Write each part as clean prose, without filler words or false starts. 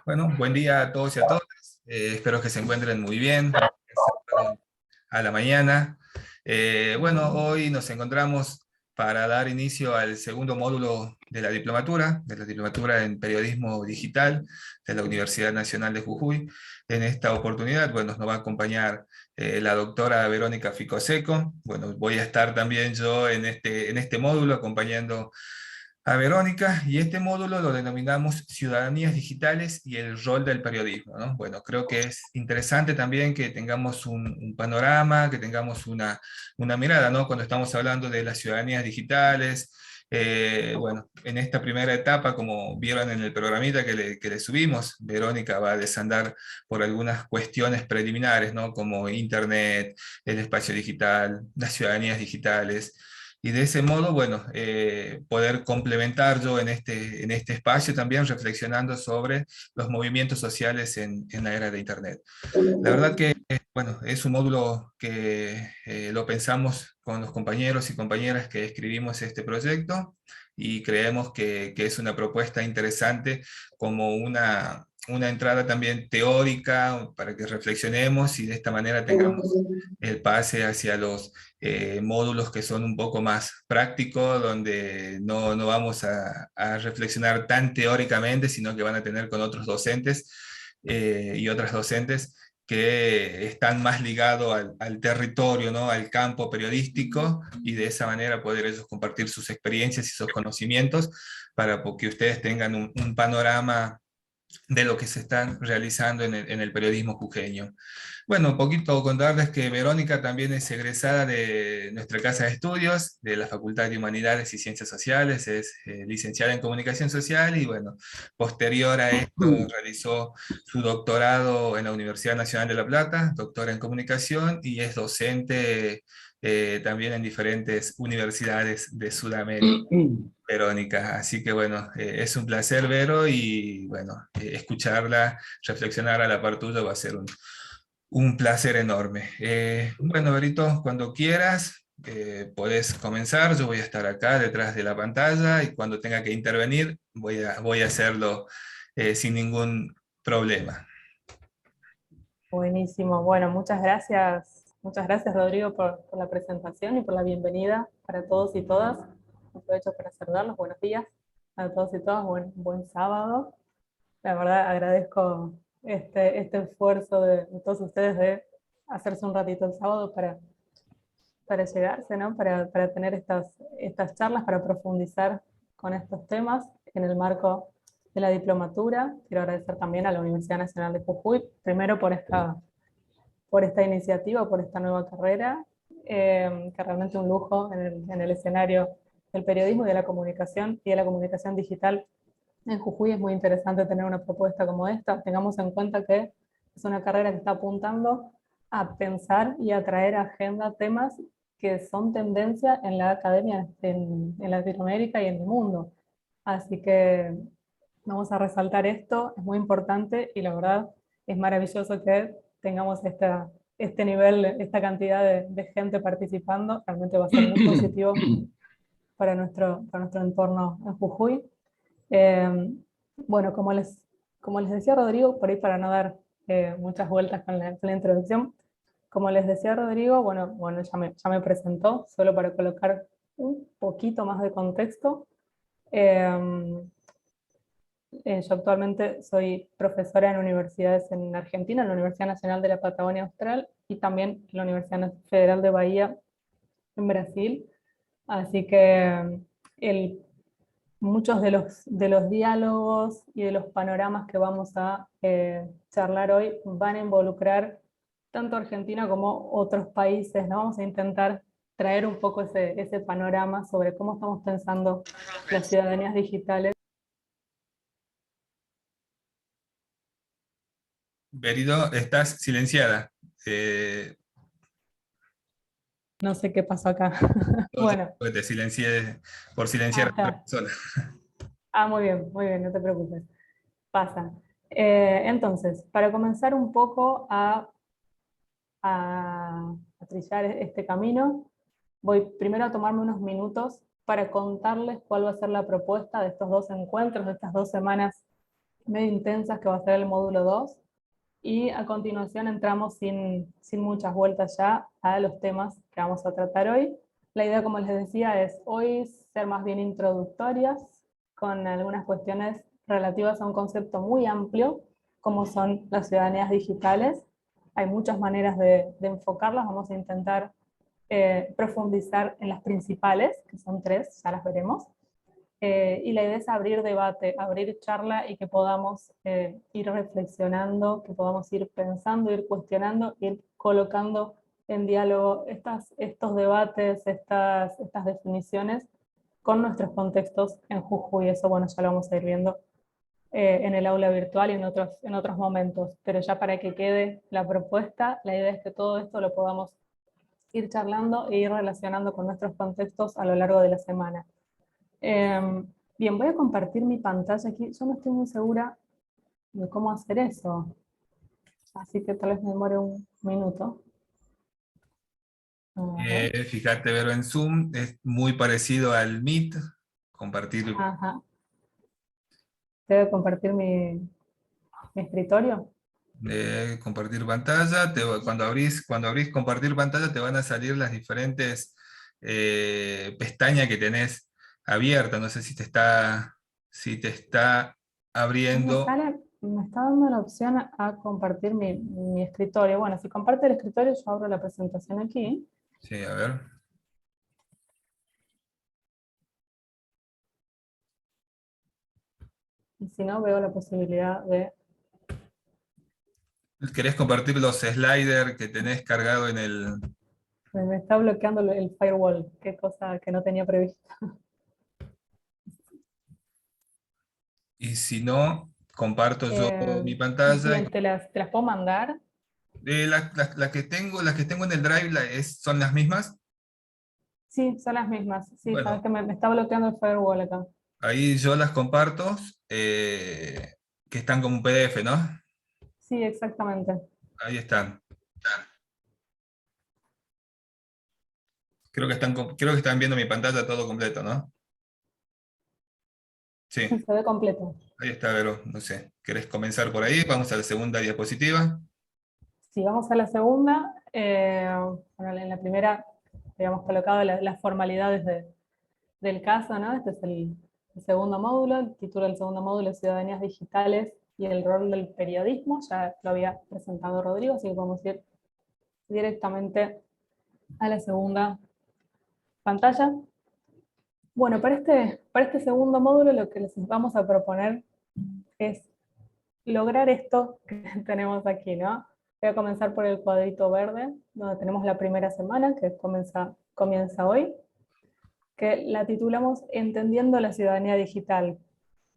Bueno, buen día a todos y a todas. Espero que se encuentren muy bien. A la mañana. Bueno, hoy nos encontramos para dar inicio al segundo módulo de la diplomatura en periodismo digital de la Universidad Nacional de Jujuy. En esta oportunidad, bueno, nos va a acompañar la doctora Verónica Ficoseco. Bueno, voy a estar también yo en este módulo acompañando a Verónica, y este módulo lo denominamos Ciudadanías Digitales y el rol del periodismo, ¿no? Bueno, creo que es interesante también que tengamos un panorama, que tengamos una mirada, ¿no? Cuando estamos hablando de las ciudadanías digitales, bueno, en esta primera etapa, como vieron en el programita que le subimos, Verónica va a desandar por algunas cuestiones preliminares, ¿no? Como Internet, el espacio digital, las ciudadanías digitales. Y de ese modo, bueno, poder complementar yo en este espacio también reflexionando sobre los movimientos sociales en la era de Internet. La verdad que, bueno, es un módulo que lo pensamos con los compañeros y compañeras que escribimos este proyecto, y creemos que es una propuesta interesante como una entrada también teórica para que reflexionemos y de esta manera tengamos el pase hacia los módulos que son un poco más prácticos, donde no vamos a reflexionar tan teóricamente, sino que van a tener con otros docentes y otras docentes que están más ligados al territorio, ¿no? Al campo periodístico, y de esa manera poder ellos compartir sus experiencias y sus conocimientos para que ustedes tengan un panorama de lo que se está realizando en el periodismo jujeño. Bueno, un poquito contarles que Verónica también es egresada de nuestra casa de estudios, de la Facultad de Humanidades y Ciencias Sociales, es licenciada en Comunicación Social, y bueno, posterior a esto realizó su doctorado en la Universidad Nacional de La Plata, doctora en Comunicación, y es docente también en diferentes universidades de Sudamérica. Verónica, así que bueno, es un placer, Vero, y bueno, escucharla, reflexionar a la par tuya va a ser un placer enorme. Bueno, Verito, cuando quieras, podés comenzar. Yo voy a estar acá detrás de la pantalla, y cuando tenga que intervenir, voy a hacerlo sin ningún problema. Buenísimo. Bueno, muchas gracias Rodrigo por la presentación y por la bienvenida para todos y todas. Aprovecho para saludarlos. Buenos días a todos y todas. Buen sábado. La verdad agradezco este esfuerzo de todos ustedes de hacerse un ratito el sábado para llegarse, ¿no? Para tener estas charlas, para profundizar con estos temas en el marco de la diplomatura. Quiero agradecer también a la Universidad Nacional de Jujuy, primero por esta iniciativa, por esta nueva carrera, que realmente un lujo en el escenario del periodismo y de la comunicación digital. En Jujuy es muy interesante tener una propuesta como esta. Tengamos en cuenta que es una carrera que está apuntando a pensar y a traer a agenda temas que son tendencia en la academia en Latinoamérica y en el mundo. Así que vamos a resaltar esto, es muy importante y la verdad es maravilloso que tengamos este nivel, esta cantidad de gente participando. Realmente va a ser muy positivo para nuestro entorno en Jujuy. Eh, bueno, como les decía Rodrigo, por ahí para no dar muchas vueltas con la introducción, como les decía Rodrigo, bueno ya me presentó, solo para colocar un poquito más de contexto. Eh, yo actualmente soy profesora en universidades en Argentina, en la Universidad Nacional de la Patagonia Austral y también en la Universidad Federal de Bahía en Brasil. Así que el muchos de los diálogos y de los panoramas que vamos a charlar hoy van a involucrar tanto Argentina como otros países, ¿no? Vamos a intentar traer un poco ese panorama sobre cómo estamos pensando las ciudadanías digitales. Verito, estás silenciada. Eh, No sé qué pasó acá. yo Bueno, te silencié por silenciar a otra está. persona. Muy bien, no te preocupes. Pasa. Entonces, para comenzar un poco a trillar este camino, voy primero a tomarme unos minutos para contarles cuál va a ser la propuesta de estos dos encuentros, de estas 2 semanas medio intensas que va a ser el módulo 2. Y a continuación entramos sin muchas vueltas ya a los temas que vamos a tratar hoy. La idea, como les decía, es hoy ser más bien introductorias, con algunas cuestiones relativas a un concepto muy amplio, como son las ciudadanías digitales. Hay muchas maneras de enfocarlas, vamos a intentar profundizar en las principales, que son 3, ya las veremos. Y la idea es abrir debate, abrir charla y que podamos ir reflexionando, que podamos ir pensando, ir cuestionando, ir colocando en diálogo estos debates, estas definiciones con nuestros contextos en Jujuy. Eso, bueno, ya lo vamos a ir viendo en el aula virtual y en otros momentos. Pero ya para que quede la propuesta, la idea es que todo esto lo podamos ir charlando e ir relacionando con nuestros contextos a lo largo de la semana. Bien, voy a compartir mi pantalla aquí. Yo no estoy muy segura de cómo hacer eso, así que tal vez me demore un minuto. A ver. Fíjate, Vero, en Zoom es muy parecido al Meet, compartir, Ajá. Debe compartir mi escritorio. compartir pantalla. Cuando abrís compartir pantalla te van a salir las diferentes pestañas que tenés abiertas. No sé si te está No me abriendo. sale, me está dando la opción a compartir mi escritorio. Bueno, si comparte el escritorio, yo abro la presentación aquí. Sí, a ver. Y si no, veo la posibilidad de... ¿Querés compartir los sliders que tenés cargado en el... Me está bloqueando el firewall, qué cosa que no tenía prevista. Y si no, comparto yo mi pantalla. Bien, te las puedo mandar. Las que tengo en el Drive son las mismas. Sí, son las mismas. Sí, sabes Bueno, que me está bloqueando el firewall acá. ahí yo las comparto, que están como un PDF, ¿no? Sí, exactamente. Ahí están. Creo que están viendo mi pantalla todo completo, ¿no? Sí, Sí, se ve completo. ahí está, Vero. No sé. ¿Querés comenzar por ahí? Vamos a la segunda diapositiva. Sí, vamos a la segunda. Bueno, en la primera habíamos colocado las formalidades del caso, ¿no? Este es el segundo módulo. El título del segundo módulo es Ciudadanías Digitales y el rol del periodismo. Ya lo había presentado Rodrigo, así que podemos ir directamente a la segunda pantalla. Bueno, para este segundo módulo lo que les vamos a proponer es lograr esto que tenemos aquí, ¿no? Voy a comenzar por el cuadrito verde, donde tenemos la primera semana, que comienza hoy, que la titulamos Entendiendo la ciudadanía digital.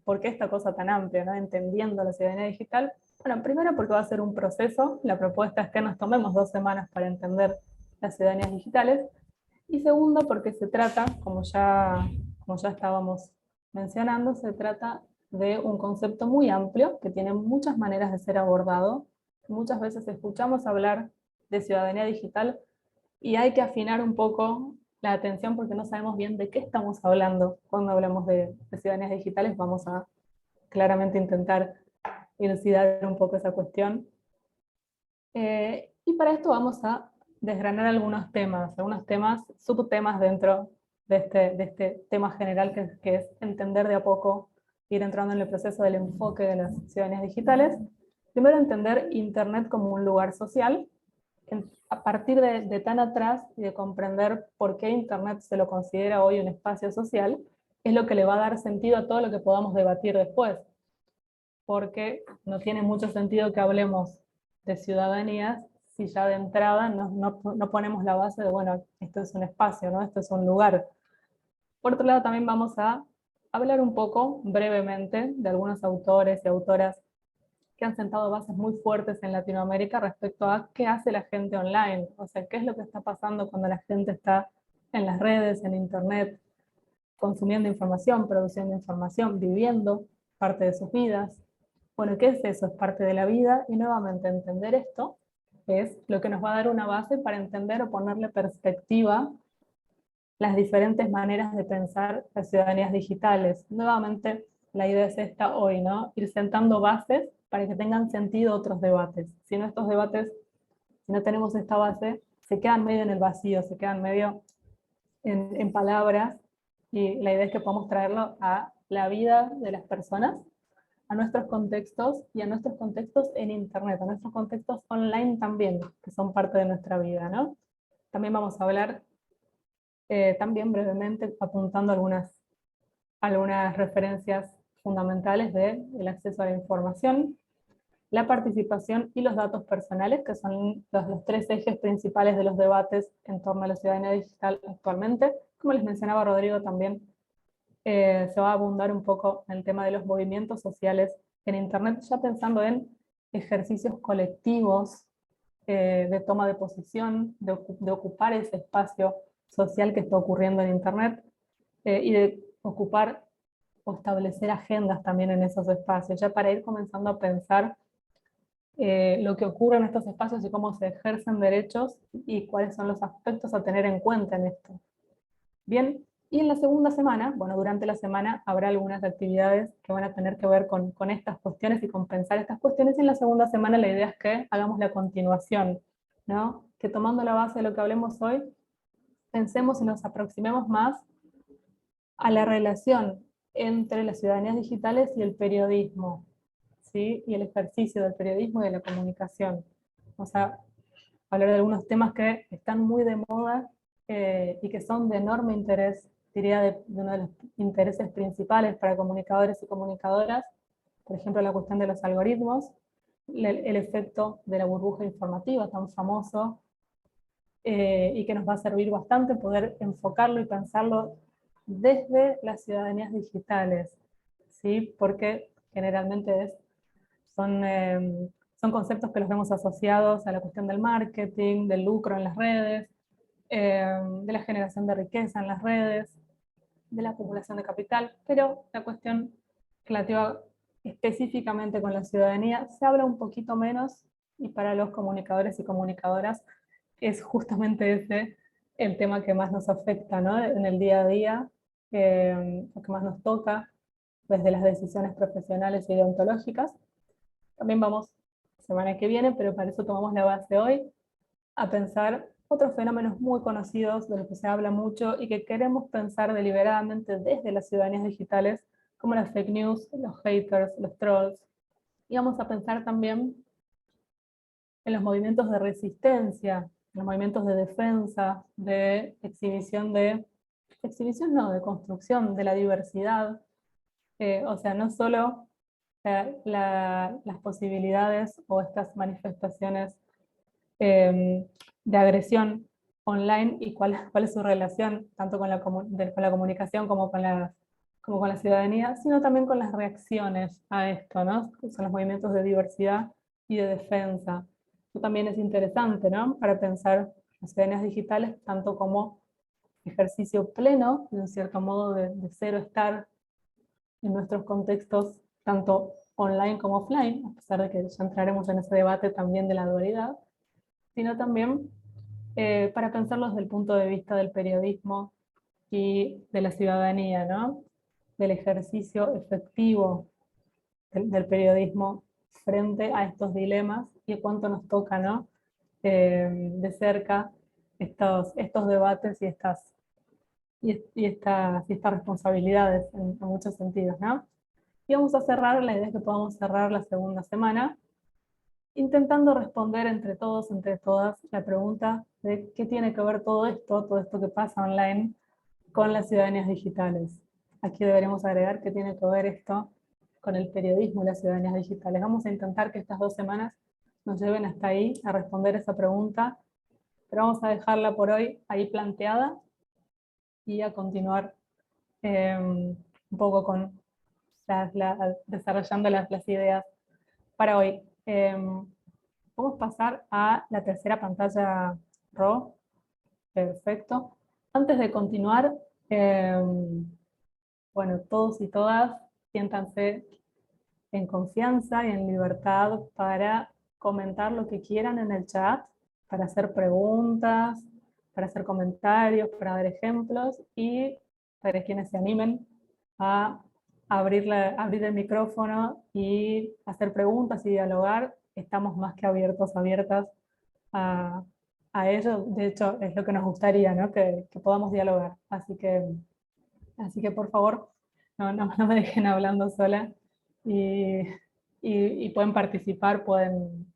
¿Por qué esta cosa tan amplia, ¿no? Entendiendo la ciudadanía digital. Bueno, primero porque va a ser un proceso, la propuesta es que nos tomemos 2 semanas para entender las ciudadanías digitales, y segundo porque se trata, como ya estábamos mencionando, se trata de un concepto muy amplio que tiene muchas maneras de ser abordado. Muchas veces escuchamos hablar de ciudadanía digital y hay que afinar un poco la atención porque no sabemos bien de qué estamos hablando cuando hablamos de ciudadanías digitales. Vamos a claramente intentar elucidar un poco esa cuestión. Y para esto vamos a desgranar algunos temas, subtemas dentro de este tema general que es entender de a poco, ir entrando en el proceso del enfoque de las ciudadanías digitales. Primero, entender Internet como un lugar social, a partir de tan atrás y de comprender por qué Internet se lo considera hoy un espacio social, es lo que le va a dar sentido a todo lo que podamos debatir después, porque no tiene mucho sentido que hablemos de ciudadanías si ya de entrada no ponemos la base de, bueno, esto es un espacio, ¿no? Esto es un lugar. Por otro lado, también vamos a hablar un poco, brevemente, de algunos autores y autoras que han sentado bases muy fuertes en Latinoamérica respecto a qué hace la gente online, o sea, qué es lo que está pasando cuando la gente está en las redes, en Internet, consumiendo información, produciendo información, viviendo parte de sus vidas. Bueno, ¿qué es eso? Es parte de la vida, y nuevamente entender esto es lo que nos va a dar una base para entender o ponerle perspectiva las diferentes maneras de pensar las ciudadanías digitales. Nuevamente, la idea es esta hoy, ¿no? Ir sentando bases para que tengan sentido otros debates. Si no, estos debates, si no tenemos esta base, se quedan medio en el vacío, se quedan medio en palabras, y la idea es que podamos traerlo a la vida de las personas, a nuestros contextos y a nuestros contextos en Internet, a nuestros contextos online también, que son parte de nuestra vida, ¿no? También vamos a hablar, también brevemente, apuntando algunas referencias fundamentales del acceso a la información, la participación y los datos personales, que son los tres ejes principales de los debates en torno a la ciudadanía digital actualmente. Como les mencionaba Rodrigo, también se va a abundar un poco en el tema de los movimientos sociales en Internet, ya pensando en ejercicios colectivos de toma de posición, de ocupar ese espacio social que está ocurriendo en Internet, y de ocupar o establecer agendas también en esos espacios, ya para ir comenzando a pensar lo que ocurre en estos espacios y cómo se ejercen derechos y cuáles son los aspectos a tener en cuenta en esto. Bien, y en la segunda semana, bueno, durante la semana habrá algunas actividades que van a tener que ver con estas cuestiones y con pensar estas cuestiones, y en la segunda semana la idea es que hagamos la continuación, ¿no? Que tomando la base de lo que hablemos hoy, pensemos y nos aproximemos más a la relación entre las ciudadanías digitales y el periodismo, ¿sí? Y el ejercicio del periodismo y de la comunicación. Vamos a hablar de algunos temas que están muy de moda y que son de enorme interés, diría de uno de los intereses principales para comunicadores y comunicadoras, por ejemplo la cuestión de los algoritmos, el efecto de la burbuja informativa tan famoso, y que nos va a servir bastante poder enfocarlo y pensarlo desde las ciudadanías digitales, ¿sí? Porque generalmente son conceptos que los vemos asociados a la cuestión del marketing, del lucro en las redes, de la generación de riqueza en las redes, de la acumulación de capital, pero la cuestión relativa específicamente con la ciudadanía se habla un poquito menos, y para los comunicadores y comunicadoras es justamente ese el tema que más nos afecta, ¿no? En el día a día, lo que más nos toca desde las decisiones profesionales y deontológicas. También vamos semana que viene, pero para eso tomamos la base hoy, a pensar otros fenómenos muy conocidos de los que se habla mucho y que queremos pensar deliberadamente desde las ciudadanías digitales, como las fake news, los haters, los trolls. Y vamos a pensar también en los movimientos de resistencia, en los movimientos de defensa, de exhibición no, de construcción de la diversidad. O sea, no solo las posibilidades o estas manifestaciones de agresión online y cuál es su relación tanto con con la comunicación como con la ciudadanía, sino también con las reacciones a esto, ¿no? Son los movimientos de diversidad y de defensa. Eso también es interesante, ¿no? Para pensar las ciudadanías digitales tanto como ejercicio pleno, de un cierto modo, de cero estar en nuestros contextos, tanto online como offline, a pesar de que ya entraremos en ese debate también de la dualidad, sino también para pensarlos desde el punto de vista del periodismo y de la ciudadanía, ¿no? Del ejercicio efectivo del periodismo frente a estos dilemas y cuánto nos toca, ¿no? De cerca estos debates y estas responsabilidades en muchos sentidos, ¿no? Y vamos a cerrar, la idea es que podamos cerrar la segunda semana intentando responder entre todos, entre todas, la pregunta de qué tiene que ver todo esto que pasa online con las ciudadanías digitales. Aquí deberemos agregar qué tiene que ver esto con el periodismo y las ciudadanías digitales. Vamos a intentar que estas 2 semanas nos lleven hasta ahí a responder esa pregunta, pero vamos a dejarla por hoy ahí planteada y a continuar un poco con desarrollando las ideas para hoy. Vamos a pasar a la tercera pantalla, Ro. Perfecto. Antes de continuar, bueno, todos y todas, siéntanse en confianza y en libertad para comentar lo que quieran en el chat, para hacer preguntas, para hacer comentarios, para dar ejemplos y para quienes se animen a abrir el micrófono y hacer preguntas y dialogar, estamos más que abiertos, abiertas a, a ello. De hecho, es lo que nos gustaría, ¿no? Que podamos dialogar. Así que por favor, no me dejen hablando sola y, y pueden participar, pueden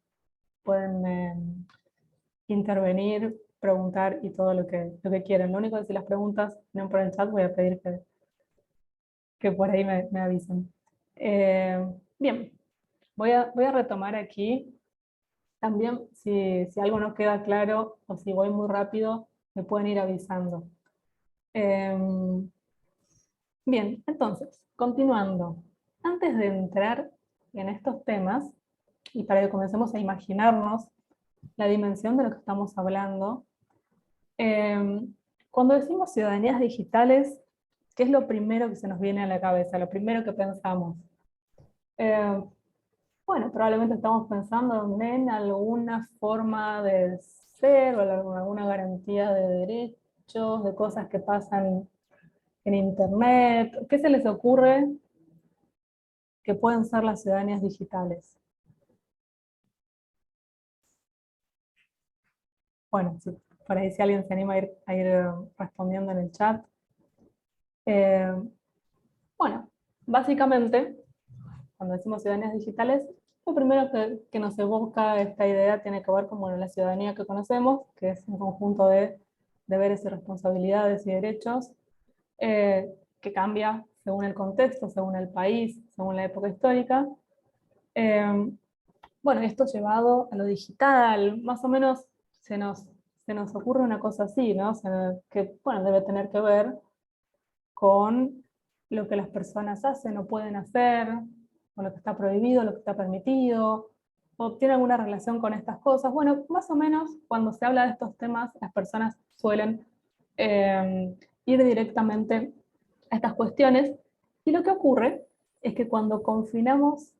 intervenir, preguntar y todo lo que quieran. Lo único que si las preguntas no por el chat, voy a pedir que por ahí me avisen. Bien, voy a retomar aquí. También, si algo no queda claro o si voy muy rápido, me pueden ir avisando. Bien, entonces, continuando. Antes de entrar en estos temas, y para que comencemos a imaginarnos la dimensión de lo que estamos hablando, cuando decimos ciudadanías digitales, ¿qué es lo primero que se nos viene a la cabeza? Lo primero que pensamos. Eh, bueno, probablemente estamos pensando en alguna forma de ser o alguna garantía de derechos, de cosas que pasan en Internet. ¿Qué se les ocurre que pueden ser las ciudadanías digitales? Bueno, por ahí si alguien se anima a ir respondiendo en el chat. Eh, bueno, básicamente, cuando decimos ciudadanías digitales, lo primero que nos evoca esta idea tiene que ver con bueno, la ciudadanía que conocemos, que es un conjunto de deberes y responsabilidades y derechos, que cambia según el contexto, según el país, según la época histórica. Bueno, esto llevado a lo digital, más o menos se nos ocurre una cosa así, ¿no? Que, bueno, debe tener que ver con lo que las personas hacen o pueden hacer, o lo que está prohibido, lo que está permitido, o tiene alguna relación con estas cosas. Bueno, más o menos cuando se habla de estos temas, las personas suelen ir directamente a estas cuestiones, y lo que ocurre es que cuando confinamos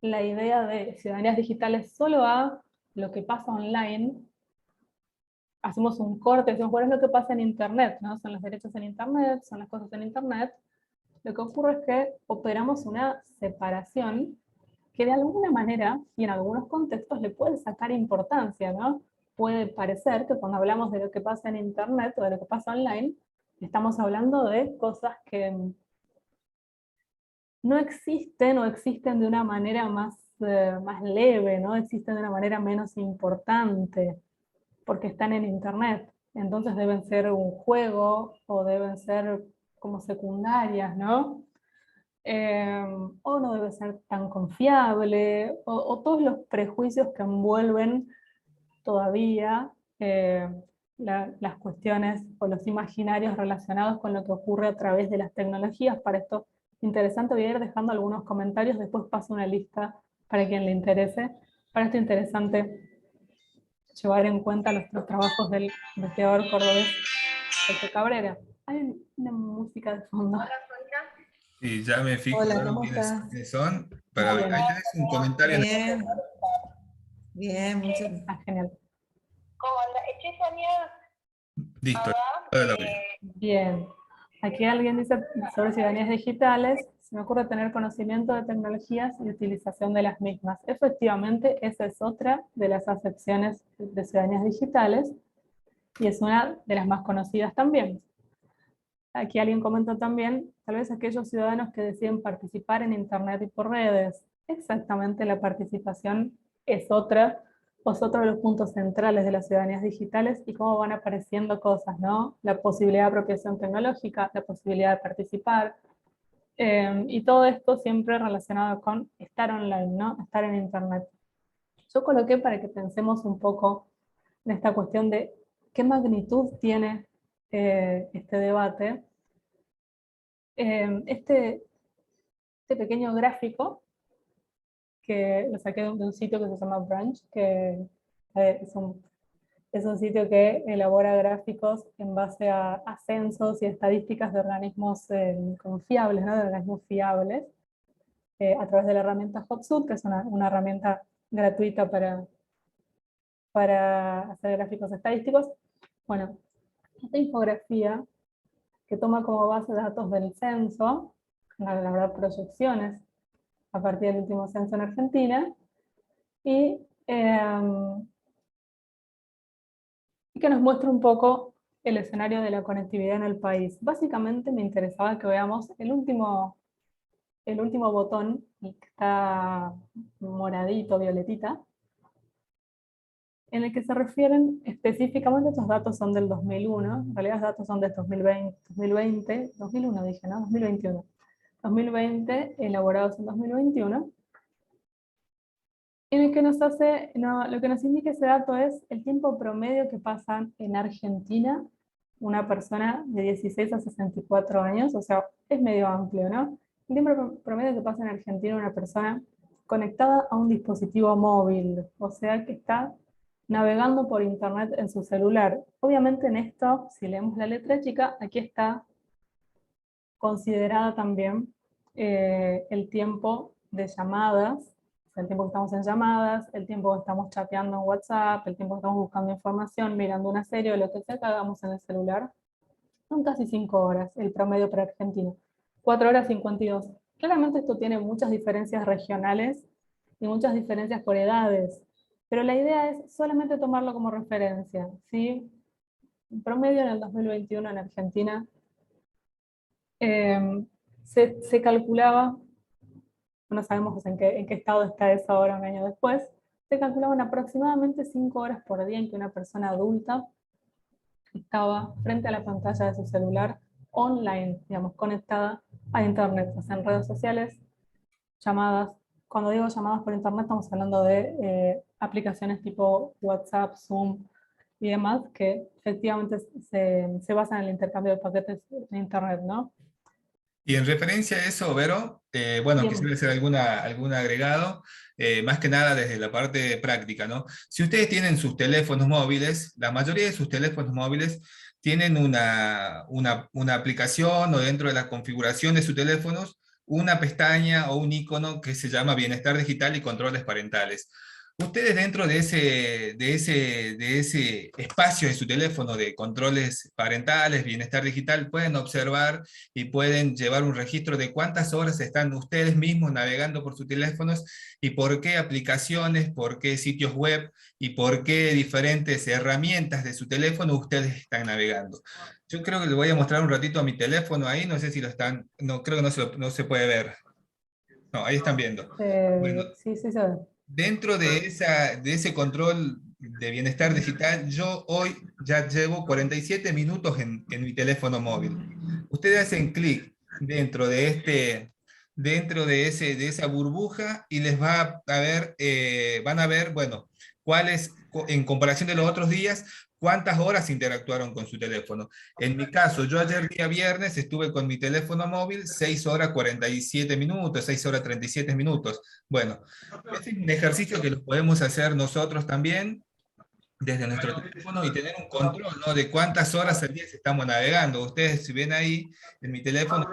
la idea de ciudadanías digitales solo a lo que pasa online, hacemos un corte, decimos, bueno, es lo que pasa en Internet, ¿no? Son los derechos en Internet, son las cosas en Internet. Lo que ocurre es que operamos una separación que de alguna manera y en algunos contextos le puede sacar importancia, ¿no? Puede parecer que cuando hablamos de lo que pasa en Internet o de lo que pasa online, estamos hablando de cosas que no existen o existen de una manera más leve, ¿no? Existen de una manera menos importante porque están en Internet. Entonces deben ser un juego o deben ser como secundarias, ¿no? O no debe ser tan confiable, o todos los prejuicios que envuelven todavía las cuestiones o los imaginarios relacionados con lo que ocurre a través de las tecnologías. Para esto interesante voy a ir dejando algunos comentarios, después paso una lista para quien le interese. Para esto interesante llevar en cuenta los trabajos del investigador cordobés Pepe Cabrera. Hay una música de fondo. Y ya me fijo Hola, a ver ¿cómo estás? quiénes son, para Muy ver, bien. ahí tenés un comentario en el chat. Bien, bien, muchas Genial. Listo, ahora lo veo. Bien. Aquí alguien dice sobre ciudadanías digitales, se me ocurre tener conocimiento de tecnologías y utilización de las mismas. Efectivamente, esa es otra de las acepciones de ciudadanías digitales y es una de las más conocidas también. Aquí alguien comentó también, tal vez aquellos ciudadanos que deciden participar en Internet y por redes. Exactamente, la participación es otro de los puntos centrales de las ciudadanías digitales y cómo van apareciendo cosas, ¿no? La posibilidad de apropiación tecnológica, la posibilidad de participar, y todo esto siempre relacionado con estar online, ¿no? Estar en Internet. Yo coloqué para que pensemos un poco en esta cuestión de qué magnitud tiene este debate. Este pequeño gráfico que lo saqué de un sitio que se llama Branch, que es un sitio que elabora gráficos en base a censos y estadísticas de organismos confiables, ¿no? De organismos fiables, a través de la herramienta Hotsuite, que es una herramienta gratuita para hacer gráficos estadísticos. Bueno, esta infografía que toma como base datos del censo, la verdad, proyecciones a partir del último censo en Argentina, y que nos muestra un poco el escenario de la conectividad en el país. Básicamente me interesaba que veamos el último botón, que está moradito, violetita, en el que se refieren específicamente, estos datos son del 2001, en realidad los datos son de 2001 dije, ¿no? 2021. 2020, elaborados en 2021, en el que nos hace, no, lo que nos indica ese dato es el tiempo promedio que pasan en Argentina una persona de 16 a 64 años, o sea, es medio amplio, ¿no? El tiempo promedio que pasa en Argentina una persona conectada a un dispositivo móvil, o sea, que está navegando por internet en su celular. Obviamente en esto, si leemos la letra chica, aquí está considerada también el tiempo de llamadas, o sea, el tiempo que estamos en llamadas, el tiempo que estamos chateando en WhatsApp, el tiempo que estamos buscando información, mirando una serie o lo que sea que hagamos en el celular. Son casi 5 horas el promedio para Argentina. 4 horas 52. Claramente esto tiene muchas diferencias regionales y muchas diferencias por edades, pero la idea es solamente tomarlo como referencia, ¿sí? En promedio en el 2021 en Argentina se calculaba, no sabemos en qué estado está eso ahora un año después, se calculaban aproximadamente 5 horas por día en que una persona adulta estaba frente a la pantalla de su celular online, digamos, conectada a internet, o sea, en redes sociales, llamadas. Cuando digo llamadas por internet estamos hablando de aplicaciones tipo WhatsApp, Zoom y demás, que efectivamente se basan en el intercambio de paquetes de internet, ¿no? Y en referencia a eso, Vero, bueno, Bien. quisiera hacer algún agregado, más que nada desde la parte práctica, ¿no? Si ustedes tienen sus teléfonos móviles, la mayoría de sus teléfonos móviles tienen una aplicación o dentro de la configuración de sus teléfonos, una pestaña o un icono que se llama Bienestar Digital y Controles Parentales. Ustedes dentro de ese espacio de su teléfono de controles parentales, bienestar digital, pueden observar y pueden llevar un registro de cuántas horas están ustedes mismos navegando por sus teléfonos y por qué aplicaciones, por qué sitios web y por qué diferentes herramientas de su teléfono ustedes están navegando. Yo creo que les voy a mostrar un ratito a mi teléfono ahí, no sé si lo están, no, creo que no se puede ver. No, ahí están viendo. Bueno, Sí, sí se ve. dentro de ese control de bienestar digital, yo hoy ya llevo 47 minutos en mi teléfono móvil. Ustedes hacen clic dentro de esa burbuja y les va a ver, van a ver, bueno, cuáles, en comparación de los otros días, cuántas horas interactuaron con su teléfono. En mi caso, yo ayer día viernes estuve con mi teléfono móvil 6 horas 47 minutos, 6 horas 37 minutos. Bueno, este es un ejercicio que lo podemos hacer nosotros también desde nuestro teléfono y tener un control, ¿no? De cuántas horas al día estamos navegando. Ustedes, si ven ahí en mi teléfono,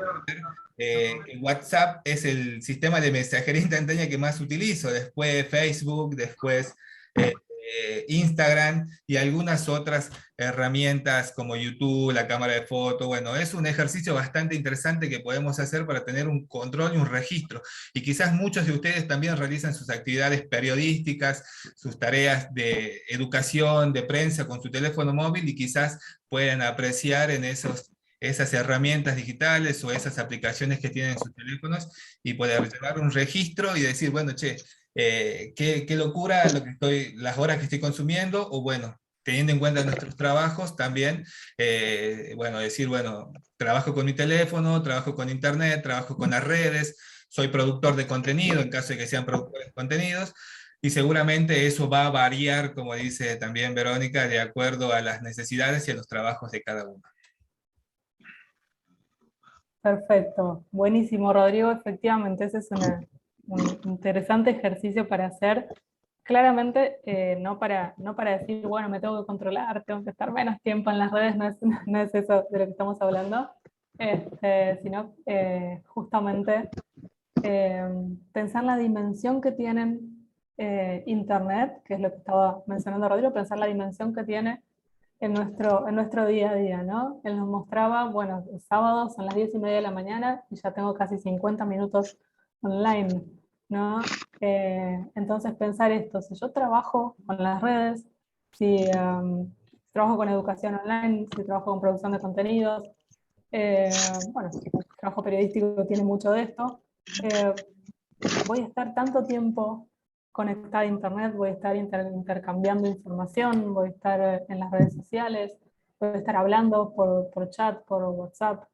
que WhatsApp es el sistema de mensajería instantánea que más utilizo, después Facebook, después Instagram y algunas otras herramientas como YouTube, la cámara de foto. Bueno, es un ejercicio bastante interesante que podemos hacer para tener un control y un registro. Y quizás muchos de ustedes también realizan sus actividades periodísticas, sus tareas de educación, de prensa con su teléfono móvil y quizás puedan apreciar en esas herramientas digitales o esas aplicaciones que tienen en sus teléfonos y poder llevar un registro y decir, bueno, che, qué locura las horas que estoy consumiendo, o bueno, teniendo en cuenta nuestros trabajos también, bueno, decir, bueno, trabajo con mi teléfono, trabajo con internet, trabajo con las redes, soy productor de contenido en caso de que sean productores de contenidos, y seguramente eso va a variar, como dice también Verónica, de acuerdo a las necesidades y a los trabajos de cada uno. Perfecto. Buenísimo, Rodrigo. Efectivamente, ese es un interesante ejercicio para hacer. Claramente, no para decir, bueno, me tengo que controlar, tengo que estar menos tiempo en las redes, no es eso de lo que estamos hablando, sino justamente pensar la dimensión que tienen Internet, que es lo que estaba mencionando Rodrigo, pensar la dimensión que tiene en nuestro día a día, ¿no? Él nos mostraba, bueno, el sábado son las 10:30 de la mañana y ya tengo casi 50 minutos online, ¿no? Entonces pensar esto, si yo trabajo con las redes, si trabajo con educación online, si trabajo con producción de contenidos, bueno, el trabajo periodístico tiene mucho de esto, voy a estar tanto tiempo conectada a internet, voy a estar intercambiando información, voy a estar en las redes sociales, voy a estar hablando por chat, por WhatsApp,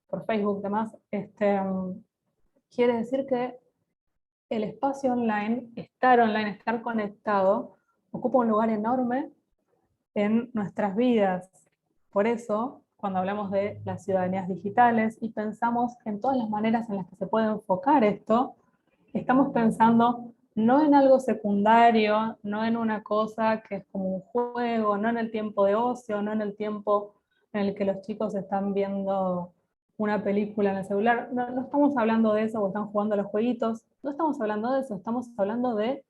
por Facebook, demás. Quiere decir que el espacio online, estar conectado, ocupa un lugar enorme en nuestras vidas. Por eso, cuando hablamos de las ciudadanías digitales y pensamos en todas las maneras en las que se puede enfocar esto, estamos pensando no en algo secundario, no en una cosa que es como un juego, no en el tiempo de ocio, no en el tiempo en el que los chicos están viendo una película en el celular. No, no estamos hablando de eso o están jugando a los jueguitos, no estamos hablando de eso, estamos hablando de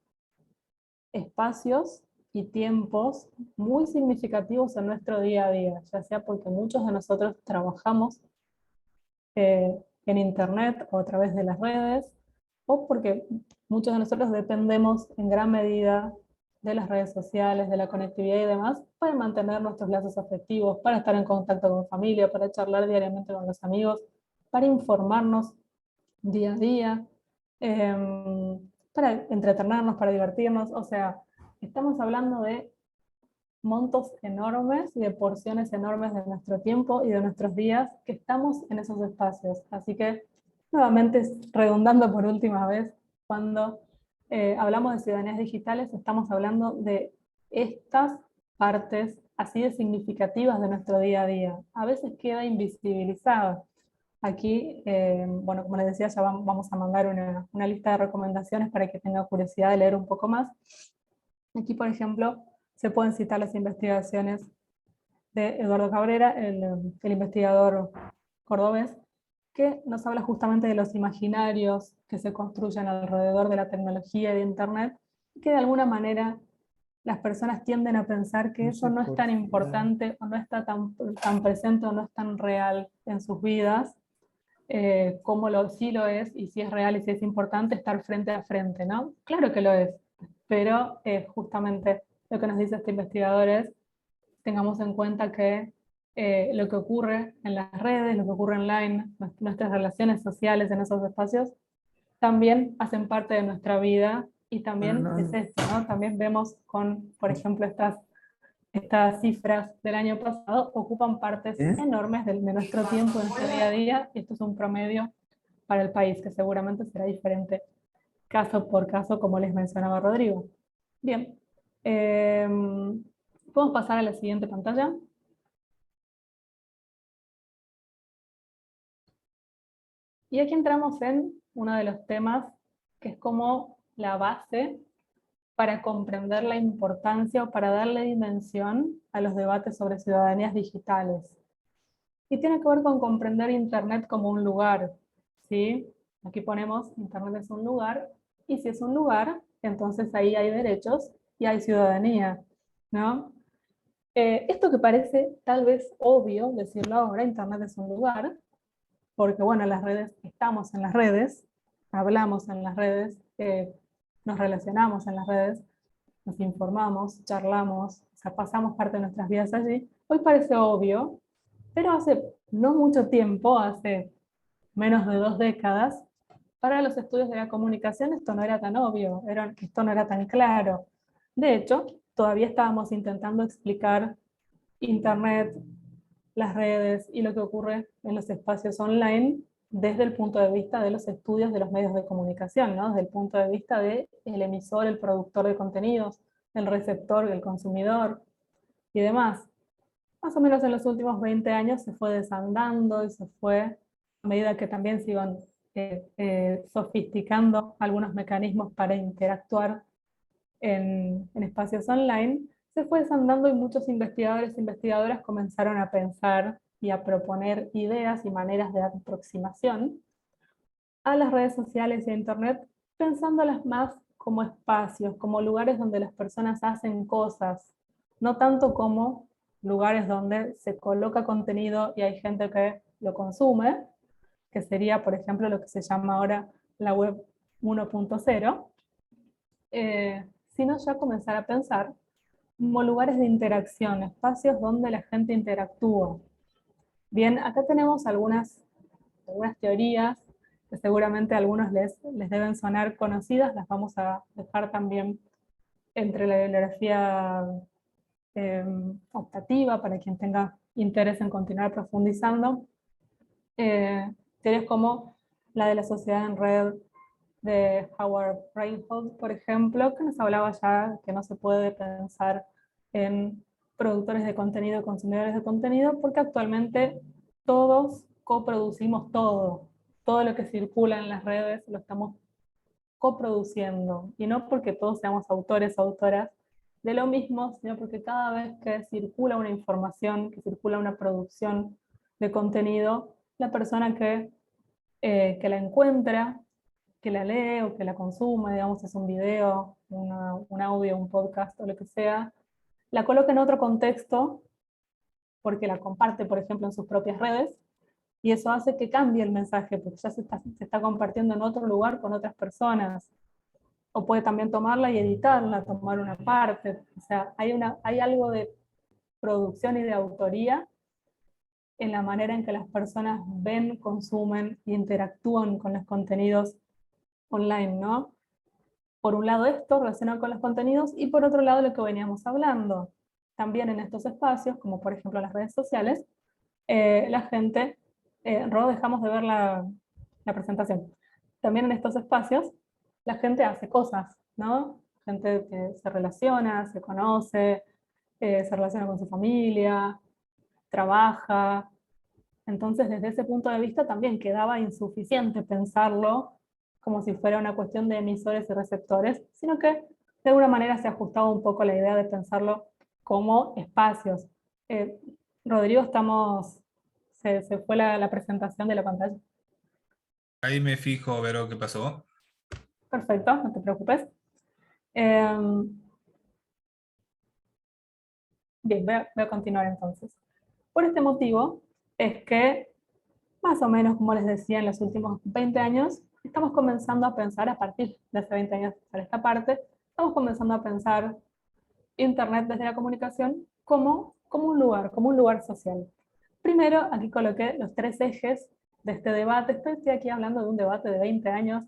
espacios y tiempos muy significativos en nuestro día a día, ya sea porque muchos de nosotros trabajamos en internet o a través de las redes, o porque muchos de nosotros dependemos en gran medida de las redes sociales, de la conectividad y demás, para mantener nuestros lazos afectivos, para estar en contacto con familia, para charlar diariamente con los amigos, para informarnos día a día, para entretenernos, para divertirnos. O sea, estamos hablando de montos enormes y de porciones enormes de nuestro tiempo y de nuestros días que estamos en esos espacios. Así que, nuevamente, redundando por última vez, cuando hablamos de ciudadanías digitales, estamos hablando de estas partes así de significativas de nuestro día a día. A veces queda invisibilizada. Aquí, bueno, como les decía, ya vamos a mandar una lista de recomendaciones para que tenga curiosidad de leer un poco más. Aquí, por ejemplo, se pueden citar las investigaciones de Eduardo Cabrera, el investigador cordobés, que nos habla justamente de los imaginarios que se construyen alrededor de la tecnología y de Internet, que de alguna manera las personas tienden a pensar que eso no es tan importante o no está tan presente o no es tan real en sus vidas, como sí lo es, y si es real y si es importante estar frente a frente, ¿no? Claro que lo es, pero justamente lo que nos dice este investigador es, tengamos en cuenta que lo que ocurre en las redes, lo que ocurre online, nuestras relaciones sociales en esos espacios, también hacen parte de nuestra vida y también es esto, ¿no? También vemos con, por ejemplo, estas cifras del año pasado ocupan partes enormes de nuestro tiempo, de nuestro día a día, y esto es un promedio para el país, que seguramente será diferente caso por caso, como les mencionaba Rodrigo. Bien, podemos pasar a la siguiente pantalla. Y aquí entramos en uno de los temas que es como la base para comprender la importancia o para darle dimensión a los debates sobre ciudadanías digitales. Y tiene que ver con comprender Internet como un lugar, ¿sí? Aquí ponemos Internet es un lugar, y si es un lugar, entonces ahí hay derechos y hay ciudadanía, ¿no? Esto que parece tal vez obvio decirlo ahora, Internet es un lugar, porque bueno, las redes, estamos en las redes, hablamos en las redes, nos relacionamos en las redes, nos informamos, charlamos, o sea, pasamos parte de nuestras vidas allí. Hoy parece obvio, pero hace no mucho tiempo, hace menos de 2 décadas, para los estudios de la comunicación esto no era tan obvio, esto no era tan claro. De hecho, todavía estábamos intentando explicar Internet, las redes y lo que ocurre en los espacios online desde el punto de vista de los estudios de los medios de comunicación, ¿no? Desde el punto de vista del emisor, el productor de contenidos, el receptor, el consumidor y demás. Más o menos en los últimos 20 años se fue desandando y se fue, a medida que también se iban sofisticando algunos mecanismos para interactuar en espacios online, se fue desandando y muchos investigadores e investigadoras comenzaron a pensar y a proponer ideas y maneras de aproximación a las redes sociales y a Internet, pensándolas más como espacios, como lugares donde las personas hacen cosas, no tanto como lugares donde se coloca contenido y hay gente que lo consume, que sería, por ejemplo, lo que se llama ahora la web 1.0, sino ya comenzar a pensar como lugares de interacción, espacios donde la gente interactúa. Bien, acá tenemos algunas teorías que seguramente a algunos les deben sonar conocidas, las vamos a dejar también entre la bibliografía optativa para quien tenga interés en continuar profundizando. Teorías como la de la sociedad en red de Howard Reinhold, por ejemplo, que nos hablaba ya que no se puede pensar en productores de contenido, consumidores de contenido, porque actualmente todos coproducimos todo lo que circula en las redes lo estamos coproduciendo, y no porque todos seamos autores o autoras de lo mismo, sino porque cada vez que circula una información, que circula una producción de contenido, la persona que la encuentra, que la lee o que la consume, digamos, es un video, un audio, un podcast o lo que sea, la coloca en otro contexto porque la comparte, por ejemplo, en sus propias redes, y eso hace que cambie el mensaje, porque ya se está compartiendo en otro lugar con otras personas. O puede también tomarla y editarla, tomar una parte. O sea, hay algo de producción y de autoría en la manera en que las personas ven, consumen e interactúan con los contenidos online, ¿no? Por un lado esto relacionado con los contenidos y por otro lado lo que veníamos hablando. También en estos espacios, como por ejemplo las redes sociales, la gente, Ro, dejamos de ver la presentación. También en estos espacios la gente hace cosas, ¿no? Gente que se relaciona, se conoce, se relaciona con su familia, trabaja. Entonces, desde ese punto de vista también quedaba insuficiente pensarlo como si fuera una cuestión de emisores y receptores, sino que de alguna manera se ajustaba un poco la idea de pensarlo como espacios. Eh, Rodrigo, se fue la presentación de la pantalla. Ahí me fijo, Vero, qué pasó. Perfecto, no te preocupes. Eh, Bien, voy a continuar entonces. Por este motivo es que, más o menos como les decía, en los últimos 20 años, estamos comenzando a pensar, a partir de hace 20 años para esta parte, estamos comenzando a pensar Internet desde la comunicación como un lugar social. Primero, aquí coloqué los tres ejes de este debate. Estoy aquí hablando de un debate de 20 años,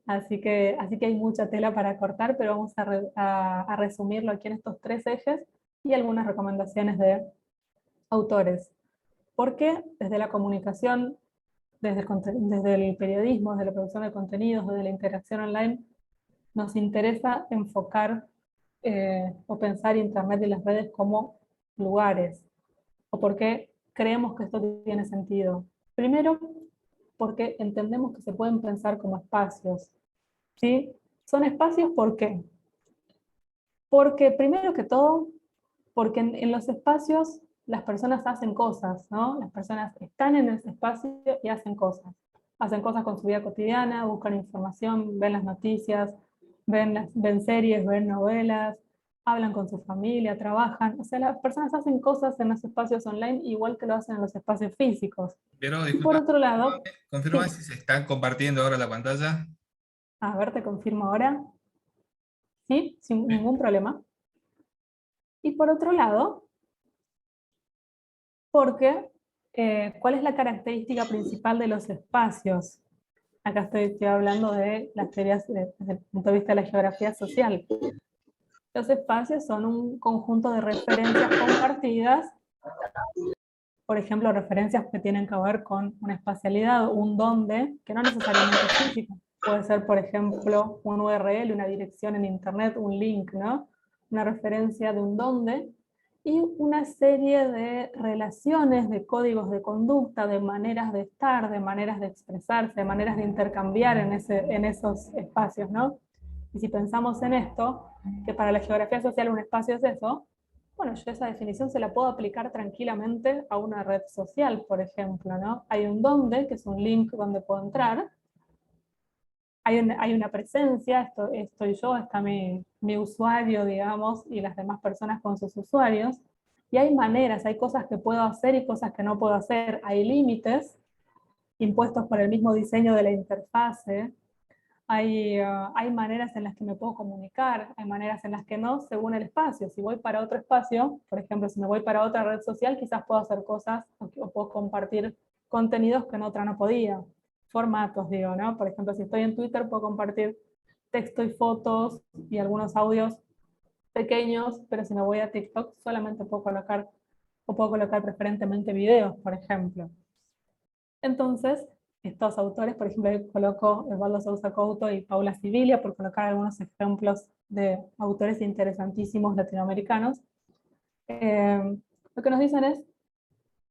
así que hay mucha tela para cortar, pero vamos a resumirlo aquí en estos tres ejes y algunas recomendaciones de autores. Porque desde la comunicación, desde el periodismo, desde la producción de contenidos, desde la interacción online, nos interesa enfocar o pensar Internet y las redes como lugares, o porque creemos que esto tiene sentido. Primero, porque entendemos que se pueden pensar como espacios. ¿Sí? Son espacios, ¿por qué? Porque primero que todo, porque en los espacios las personas hacen cosas, ¿no? Las personas están en ese espacio y hacen cosas. Hacen cosas con su vida cotidiana, buscan información, ven las noticias, ven series, ven novelas, hablan con su familia, trabajan. O sea, las personas hacen cosas en los espacios online igual que lo hacen en los espacios físicos. Vero, Y por disculpa, otro lado, confirma sí, si se está compartiendo ahora la pantalla. a ver, te confirmo ahora, sí, sin ningún problema. Y por otro lado, porque ¿cuál es la característica principal de los espacios? Acá estoy hablando de las teorías desde el punto de vista de la geografía social. Los espacios son un conjunto de referencias compartidas, por ejemplo, referencias que tienen que ver con una espacialidad, un dónde, que no necesariamente es físico. Puede ser, por ejemplo, un URL, una dirección en Internet, un link, ¿no? Una referencia de un dónde, y una serie de relaciones, de códigos de conducta, de maneras de estar, de maneras de expresarse, de maneras de intercambiar en esos espacios, ¿no? Y si pensamos en esto, que para la geografía social un espacio es eso, bueno, yo esa definición se la puedo aplicar tranquilamente a una red social, por ejemplo, ¿no? Hay un dónde, que es un link donde puedo entrar, hay una presencia, estoy yo, está mi usuario, digamos, y las demás personas con sus usuarios, Y hay maneras, hay cosas que puedo hacer y cosas que no puedo hacer. Hay límites impuestos por el mismo diseño de la interfase. Hay maneras en las que me puedo comunicar, hay maneras en las que no, según el espacio. Si voy para otro espacio, por ejemplo, si me voy para otra red social, quizás puedo hacer cosas o puedo compartir contenidos que en otra no podía. Formatos, digo, ¿no? Por ejemplo, si estoy en Twitter, puedo compartir texto y fotos y algunos audios pequeños, pero si me voy a TikTok, solamente puedo colocar preferentemente videos, por ejemplo. Entonces, estos autores, por ejemplo, coloco Eduardo Sousa Couto y Paula Sibilia, por colocar algunos ejemplos de autores interesantísimos latinoamericanos, lo que nos dicen es,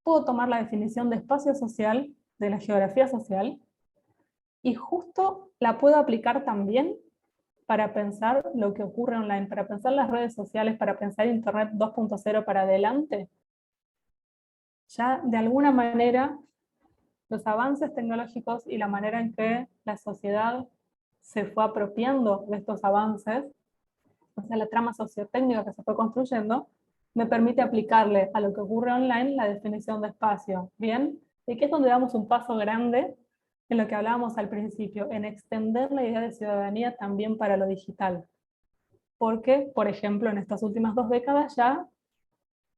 puedo tomar la definición de espacio social, de la geografía social, y justo la puedo aplicar también para pensar lo que ocurre online, para pensar las redes sociales, para pensar Internet 2.0 para adelante. Ya de alguna manera los avances tecnológicos y la manera en que la sociedad se fue apropiando de estos avances, o sea, la trama sociotécnica que se fue construyendo, me permite aplicarle a lo que ocurre online la definición de espacio. ¿Bien? Y aquí es donde damos un paso grande en lo que hablábamos al principio, en extender la idea de ciudadanía también para lo digital. Porque, por ejemplo, en estas últimas 2 décadas ya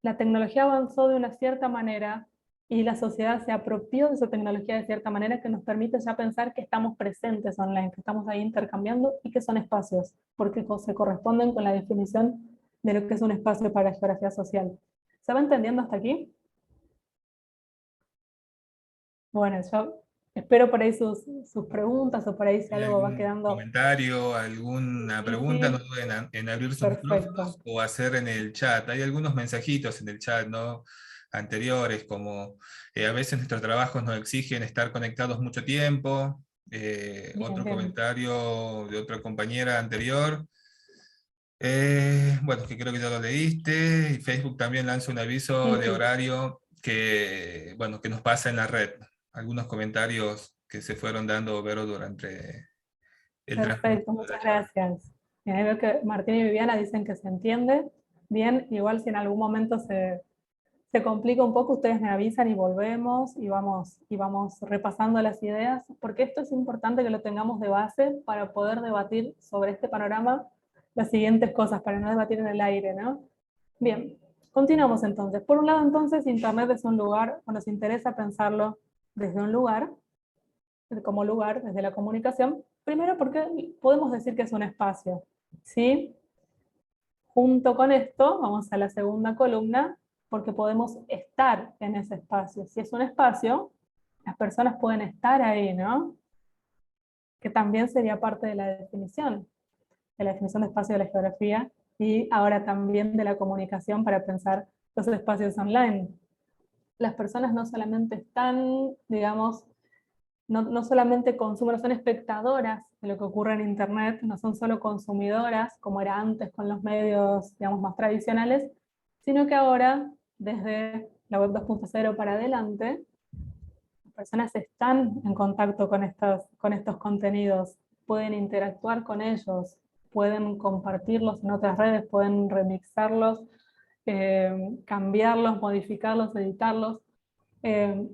la tecnología avanzó de una cierta manera y la sociedad se apropió de esa tecnología de cierta manera que nos permite ya pensar que estamos presentes online, que estamos ahí intercambiando y que son espacios, porque se corresponden con la definición de lo que es un espacio para la geografía social. ¿Se va entendiendo hasta aquí? Bueno, yo espero por ahí sus preguntas o por ahí si ¿Hay algo va algún quedando. comentario, alguna Sí, pregunta? No sí, duden en abrir sus micrófonos perfecto. o hacer en el chat. Hay algunos mensajitos en el chat, ¿no? Anteriores, como a veces nuestros trabajos nos exigen estar conectados mucho tiempo. Bien, Otro bien. comentario de otra compañera anterior. Bueno, que creo que ya lo leíste. Y Facebook también lanza un aviso Sí, de sí. horario bueno, que nos pasa en la red. Algunos comentarios que se fueron dando, Vero, durante el transcurso Perfecto, de la muchas charla. gracias. Bien, ahí veo que Martín y Viviana dicen que se entiende. Bien, igual si en algún momento se complica un poco, ustedes me avisan y volvemos y vamos repasando las ideas, porque esto es importante que lo tengamos de base para poder debatir sobre este panorama las siguientes cosas, para no debatir en el aire, ¿no? Bien, continuamos entonces. Por un lado, entonces, Internet es un lugar, o nos interesa pensarlo desde un lugar, como lugar, desde la comunicación. Primero porque podemos decir que es un espacio, ¿sí? Junto con esto, vamos a la segunda columna, porque podemos estar en ese espacio. Si es un espacio, las personas pueden estar ahí, ¿no? Que también sería parte de la definición de espacio de la geografía, y ahora también de la comunicación para pensar los espacios online. Las personas no solamente están, digamos, no solamente consumen, no son espectadoras de lo que ocurre en Internet, no son solo consumidoras, como era antes con los medios, digamos, más tradicionales, sino que ahora, desde la web 2.0 para adelante, las personas están en contacto con estos contenidos, pueden interactuar con ellos, pueden compartirlos en otras redes, pueden remixarlos, cambiarlos, modificarlos, editarlos. Eh,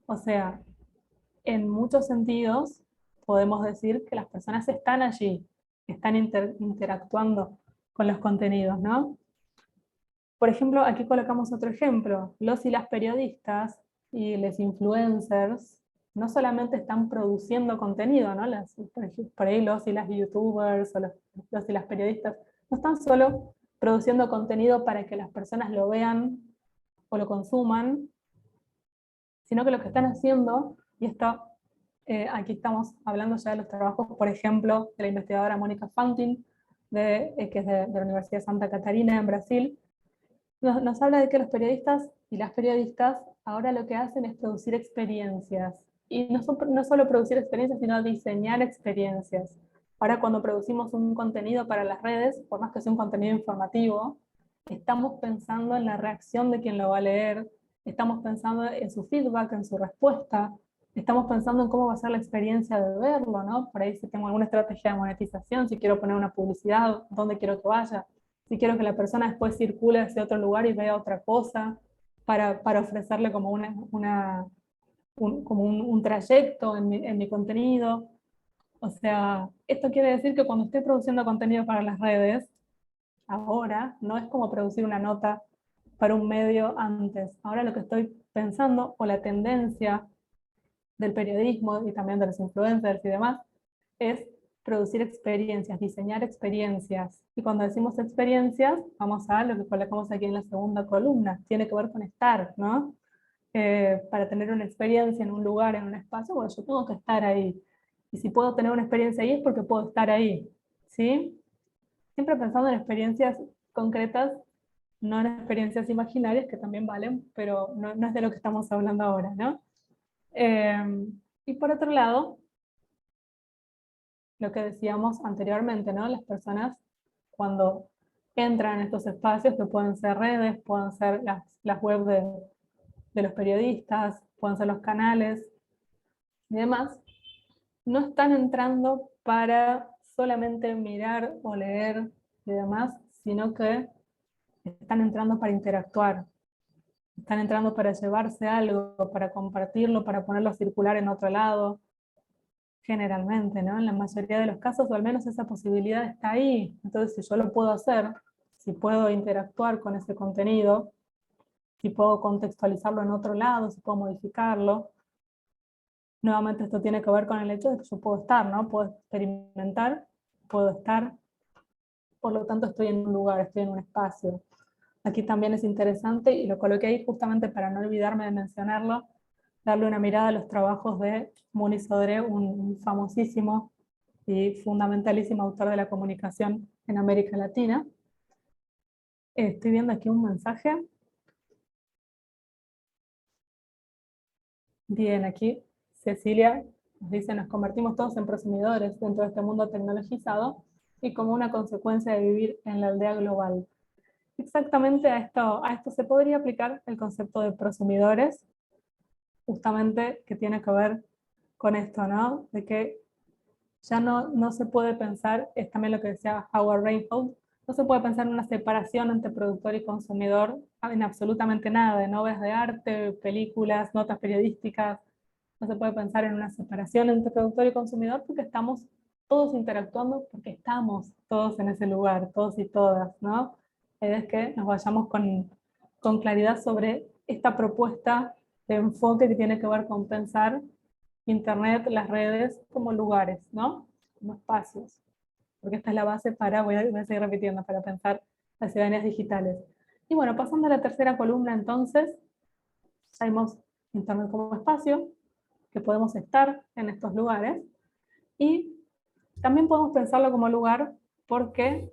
o sea, en muchos sentidos podemos decir que las personas están allí, están interactuando con los contenidos, ¿no? Por ejemplo, aquí colocamos otro ejemplo. Los y las periodistas y los influencers no solamente están produciendo contenido, ¿no? Por ahí los y las youtubers o los y las periodistas no están solo produciendo contenido para que las personas lo vean o lo consuman, sino que lo que están haciendo, y esto aquí estamos hablando ya de los trabajos, por ejemplo, de la investigadora Mónica Fantin, que es de la Universidad de Santa Catarina en Brasil, nos habla de que los periodistas y las periodistas ahora lo que hacen es producir experiencias. Y no solo producir experiencias, sino diseñar experiencias. Ahora cuando producimos un contenido para las redes, por más que sea un contenido informativo, estamos pensando en la reacción de quien lo va a leer, estamos pensando en su feedback, en su respuesta, estamos pensando en cómo va a ser la experiencia de verlo, ¿no? Por ahí si tengo alguna estrategia de monetización, si quiero poner una publicidad, dónde quiero que vaya, si quiero que la persona después circule hacia otro lugar y vea otra cosa, para ofrecerle como un trayecto en mi contenido. O sea, esto quiere decir que cuando estoy produciendo contenido para las redes, ahora no es como producir una nota para un medio antes. Ahora lo que estoy pensando, o la tendencia del periodismo y también de los influencers y demás, es producir experiencias, diseñar experiencias. Y cuando decimos experiencias, vamos a lo que colocamos aquí en la segunda columna, tiene que ver con estar, ¿no? Para tener una experiencia en un lugar, en un espacio, bueno, yo tengo que estar ahí. Y si puedo tener una experiencia ahí es porque puedo estar ahí, ¿sí? Siempre pensando en experiencias concretas, no en experiencias imaginarias, que también valen, pero no es de lo que estamos hablando ahora, ¿no? Y por otro lado, lo que decíamos anteriormente, ¿no? Las personas cuando entran en estos espacios, que pueden ser redes, pueden ser las webs de los periodistas, pueden ser los canales y demás, no están entrando para solamente mirar o leer y demás, sino que están entrando para interactuar, están entrando para llevarse algo, para compartirlo, para ponerlo a circular en otro lado, generalmente, ¿no? En la mayoría de los casos, o al menos esa posibilidad está ahí. Entonces, si yo lo puedo hacer, si puedo interactuar con ese contenido, si puedo contextualizarlo en otro lado, si puedo modificarlo, nuevamente esto tiene que ver con el hecho de que yo puedo estar, ¿no? Puedo experimentar, puedo estar, por lo tanto estoy en un lugar, estoy en un espacio. Aquí también es interesante, y lo coloqué ahí justamente para no olvidarme de mencionarlo, darle una mirada a los trabajos de Muniz Sodré, un famosísimo y fundamentalísimo autor de la comunicación en América Latina. Estoy viendo aquí un mensaje. Bien, aquí Cecilia nos dice: nos convertimos todos en prosumidores dentro de este mundo tecnologizado y como una consecuencia de vivir en la aldea global. Exactamente a esto se podría aplicar el concepto de prosumidores, justamente que tiene que ver con esto, ¿no? De que ya no se puede pensar, es también lo que decía Howard Reinhold, no se puede pensar en una separación entre productor y consumidor en absolutamente nada, en obras de arte, películas, notas periodísticas. No se puede pensar en una separación entre productor y consumidor porque estamos todos interactuando, porque estamos todos en ese lugar, todos y todas, ¿no? Es que nos vayamos con claridad sobre esta propuesta de enfoque que tiene que ver con pensar Internet, las redes como lugares, ¿no? Como espacios. Porque esta es la base para, voy a seguir repitiendo, para pensar las ciudadanías digitales. Y bueno, pasando a la tercera columna entonces, ya vimos Internet como espacio, que podemos estar en estos lugares, y también podemos pensarlo como lugar porque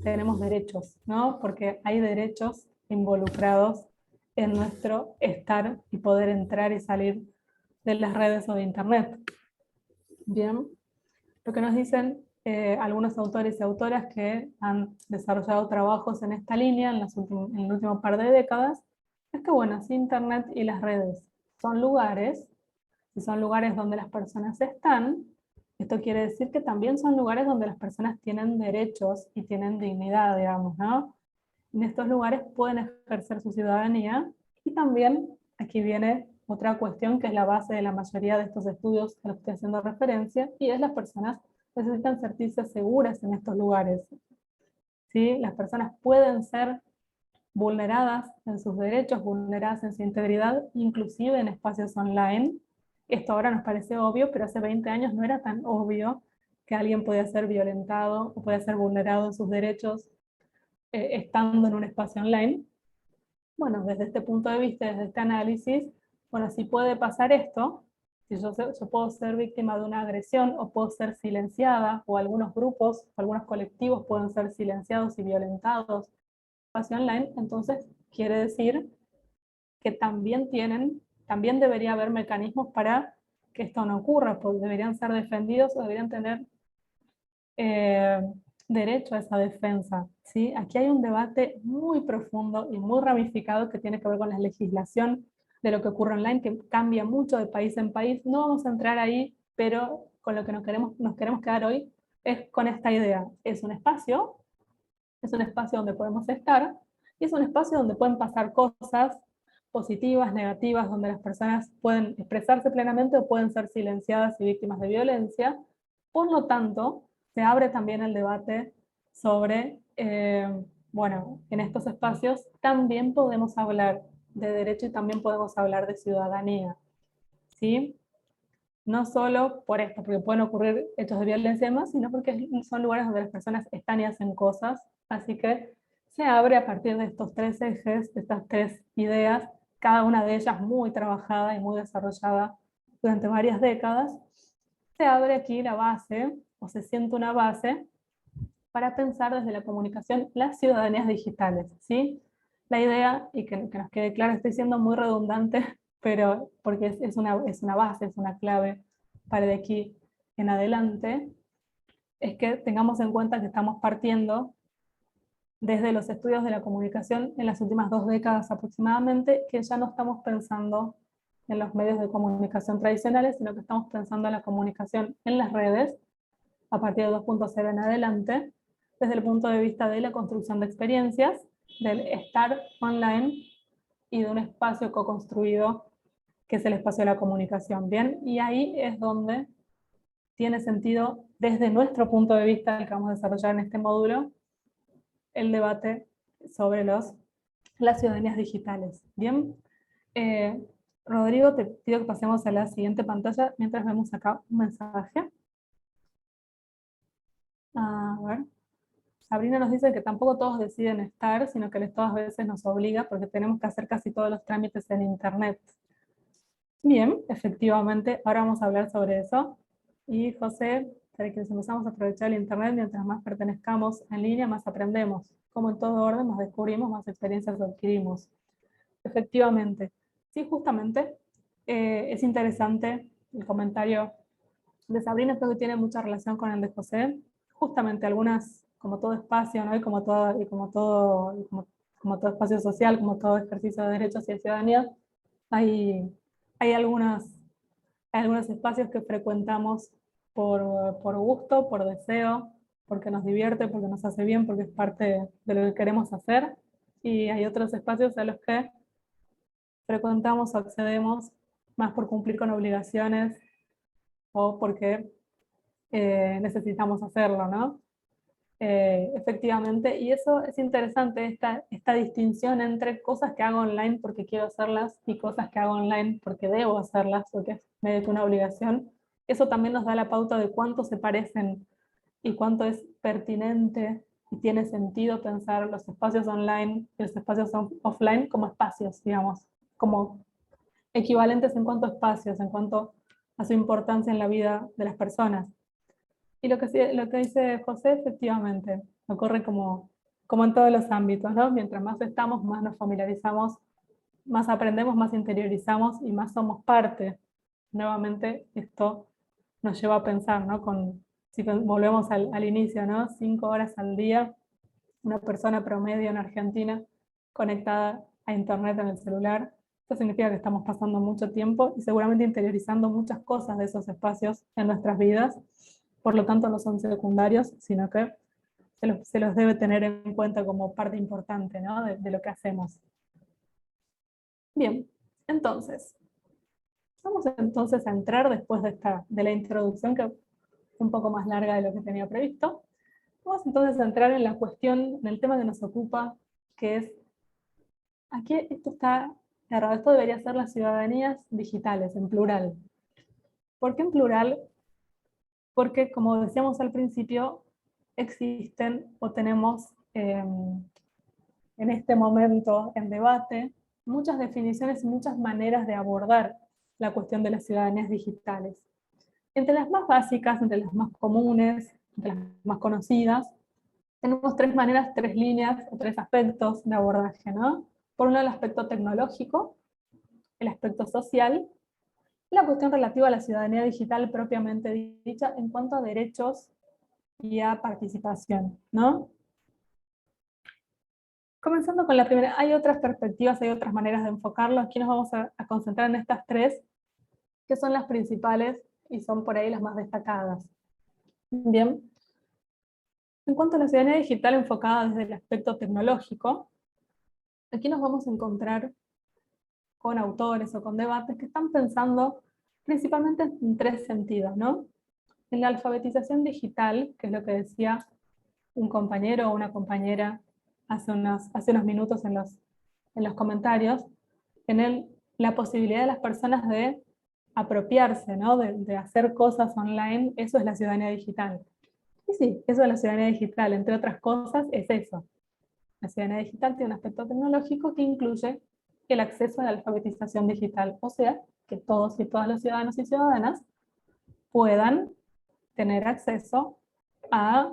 tenemos derechos, ¿no? Porque hay derechos involucrados en nuestro estar y poder entrar y salir de las redes o de Internet. Bien, lo que nos dicen algunos autores y autoras que han desarrollado trabajos en esta línea en el último par de décadas, es que bueno, si Internet y las redes son lugares, si son lugares donde las personas están, esto quiere decir que también son lugares donde las personas tienen derechos y tienen dignidad, digamos, ¿no? En estos lugares pueden ejercer su ciudadanía, y también aquí viene otra cuestión que es la base de la mayoría de estos estudios a los que estoy haciendo referencia, y es las personas necesitan sentirse seguras en estos lugares. ¿Sí? Las personas pueden ser vulneradas en sus derechos, vulneradas en su integridad, inclusive en espacios online. Esto ahora nos parece obvio, pero hace 20 años no era tan obvio que alguien podía ser violentado o podía ser vulnerado en sus derechos estando en un espacio online. Bueno, desde este punto de vista, desde este análisis, bueno, si puede pasar esto, si yo puedo ser víctima de una agresión o puedo ser silenciada, o algunos grupos, algunos colectivos pueden ser silenciados y violentados en el espacio online, entonces quiere decir que también debería haber mecanismos para que esto no ocurra, porque deberían ser defendidos o deberían tener eh, derecho a esa defensa, ¿sí? Aquí hay un debate muy profundo y muy ramificado que tiene que ver con la legislación de lo que ocurre online, que cambia mucho de país en país. No vamos a entrar ahí, pero con lo que nos queremos quedar hoy es con esta idea. Es un espacio es un espacio donde podemos estar, y es un espacio donde pueden pasar cosas positivas, negativas, donde las personas pueden expresarse plenamente o pueden ser silenciadas y víctimas de violencia. Por lo tanto, se abre también el debate sobre, bueno, en estos espacios también podemos hablar de derecho y también podemos hablar de ciudadanía, ¿sí? No solo por esto, porque pueden ocurrir hechos de violencia y demás, sino porque son lugares donde las personas están y hacen cosas. Así que se abre a partir de estos tres ejes, de estas tres ideas, cada una de ellas muy trabajada y muy desarrollada durante varias décadas, se abre aquí la base, o se siente una base, para pensar desde la comunicación las ciudadanías digitales, ¿sí? La idea, y que nos quede claro, estoy siendo muy redundante, pero porque es una base, es una clave para de aquí en adelante, es que tengamos en cuenta que estamos partiendo desde los estudios de la comunicación en las últimas 2 décadas aproximadamente, que ya no estamos pensando en los medios de comunicación tradicionales, sino que estamos pensando en la comunicación en las redes, a partir de 2.0 en adelante, desde el punto de vista de la construcción de experiencias, del estar online y de un espacio co-construido que es el espacio de la comunicación. Bien, y ahí es donde tiene sentido, desde nuestro punto de vista, el que vamos a desarrollar en este módulo, el debate sobre las ciudadanías digitales. Bien, Rodrigo, te pido que pasemos a la siguiente pantalla mientras vemos acá un mensaje. A ver. Sabrina nos dice que tampoco todos deciden estar, sino que el Estado a veces nos obliga porque tenemos que hacer casi todos los trámites en Internet. Bien, efectivamente, ahora vamos a hablar sobre eso. Y José, para que empezamos a aprovechar el Internet, mientras más pertenezcamos en línea, más aprendemos. Como en todo orden, más descubrimos, más experiencias adquirimos. Efectivamente. Sí, justamente, es interesante el comentario de Sabrina, creo que tiene mucha relación con el de José. Justamente algunas, como todo espacio, ¿no? como todo espacio social, como todo ejercicio de derechos y de ciudadanía, hay, hay algunos espacios que frecuentamos por gusto, por deseo, porque nos divierte, porque nos hace bien, porque es parte de lo que queremos hacer. Y hay otros espacios a los que frecuentamos o accedemos más por cumplir con obligaciones o porque necesitamos hacerlo, ¿no? Efectivamente, y eso es interesante, esta distinción entre cosas que hago online porque quiero hacerlas y cosas que hago online porque debo hacerlas, porque es medio que una obligación. Eso también nos da la pauta de cuánto se parecen y cuánto es pertinente y tiene sentido pensar los espacios online y los espacios offline como espacios, digamos, como equivalentes en cuanto a espacios, en cuanto a su importancia en la vida de las personas. Y lo que dice José, efectivamente, ocurre como en todos los ámbitos, ¿no? Mientras más estamos, más nos familiarizamos, más aprendemos, más interiorizamos y más somos parte. Nuevamente, esto nos lleva a pensar, ¿no? Si volvemos al inicio, ¿no? 5 horas al día, una persona promedio en Argentina conectada a Internet en el celular. Esto significa que estamos pasando mucho tiempo y seguramente interiorizando muchas cosas de esos espacios en nuestras vidas. Por lo tanto, no son secundarios, sino que se los debe tener en cuenta como parte importante, ¿no? de lo que hacemos. Bien, entonces, vamos entonces a entrar después de la introducción, que es un poco más larga de lo que tenía previsto. Vamos entonces a entrar en la cuestión, en el tema que nos ocupa, que es, aquí esto está errado, esto debería ser las ciudadanías digitales, en plural. ¿Por qué en plural? Porque, como decíamos al principio, existen o tenemos en este momento en debate muchas definiciones y muchas maneras de abordar la cuestión de las ciudadanías digitales. Entre las más básicas, entre las más comunes, entre las más conocidas, tenemos 3 maneras, 3 líneas o 3 aspectos de abordaje, ¿no? Por un lado, el aspecto tecnológico, el aspecto social, la cuestión relativa a la ciudadanía digital propiamente dicha en cuanto a derechos y a participación, ¿no? Comenzando con la primera, hay otras perspectivas, hay otras maneras de enfocarlo. Aquí nos vamos a concentrar en estas 3, que son las principales y son por ahí las más destacadas. Bien. En cuanto a la ciudadanía digital enfocada desde el aspecto tecnológico, aquí nos vamos a encontrar con autores o con debates que están pensando principalmente en tres sentidos, ¿no? En la alfabetización digital, que es lo que decía un compañero o una compañera hace unos minutos en los comentarios, la posibilidad de las personas de apropiarse, ¿no? De hacer cosas online, eso es la ciudadanía digital. Y sí, eso es la ciudadanía digital, entre otras cosas, es eso. La ciudadanía digital tiene un aspecto tecnológico que incluye el acceso a la alfabetización digital, o sea, que todos y todas los ciudadanos y ciudadanas puedan tener acceso a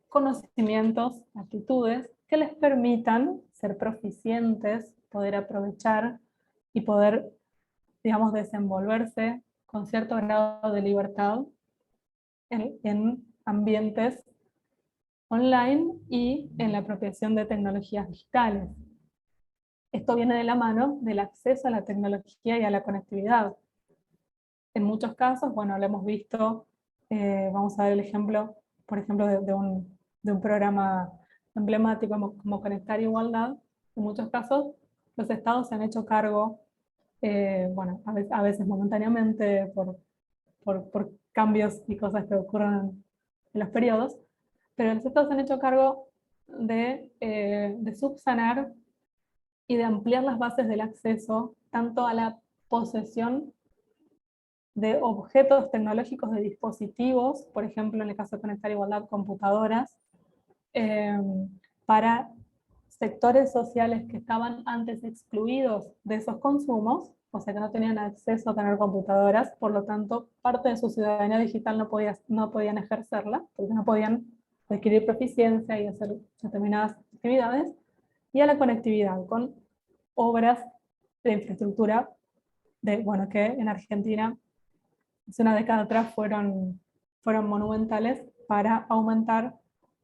conocimientos, actitudes que les permitan ser proficientes, poder aprovechar y poder, digamos, desenvolverse con cierto grado de libertad en ambientes online y en la apropiación de tecnologías digitales. Esto viene de la mano del acceso a la tecnología y a la conectividad. En muchos casos, bueno, lo hemos visto, vamos a ver el ejemplo, por ejemplo, de un programa emblemático como Conectar Igualdad. En muchos casos, los estados se han hecho cargo, bueno, a veces momentáneamente por cambios y cosas que ocurren en los periodos, pero los estados se han hecho cargo de subsanar y de ampliar las bases del acceso tanto a la posesión de objetos tecnológicos de dispositivos, por ejemplo, en el caso de Conectar Igualdad, computadoras, eh, para sectores sociales que estaban antes excluidos de esos consumos, o sea que no tenían acceso a tener computadoras, por lo tanto, parte de su ciudadanía digital no podían ejercerla, porque no podían adquirir proficiencia y hacer determinadas actividades, y a la conectividad, con obras de infraestructura, bueno, que en Argentina hace una década atrás fueron monumentales para aumentar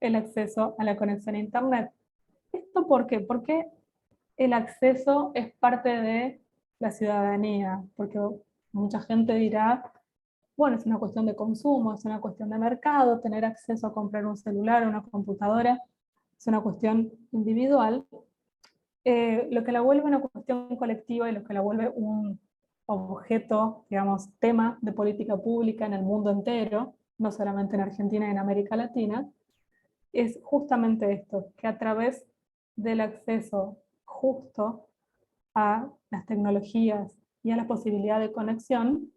el acceso a la conexión a Internet. ¿Esto por qué? Porque el acceso es parte de la ciudadanía, porque mucha gente dirá, bueno, es una cuestión de consumo, es una cuestión de mercado, tener acceso a comprar un celular o una computadora es una cuestión individual. Lo que la vuelve una cuestión colectiva y lo que la vuelve un objeto, digamos, tema de política pública en el mundo entero, no solamente en Argentina y en América Latina, es justamente esto, que a través del acceso justo a las tecnologías y a la posibilidad de conexión,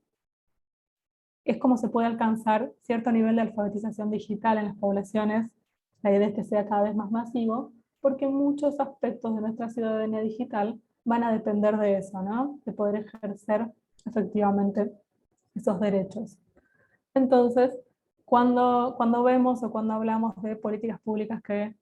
es como se puede alcanzar cierto nivel de alfabetización digital en las poblaciones. La idea es que sea cada vez más masivo, porque muchos aspectos de nuestra ciudadanía digital van a depender de eso, ¿no? De poder ejercer efectivamente esos derechos. Entonces, cuando vemos o cuando hablamos de políticas públicas que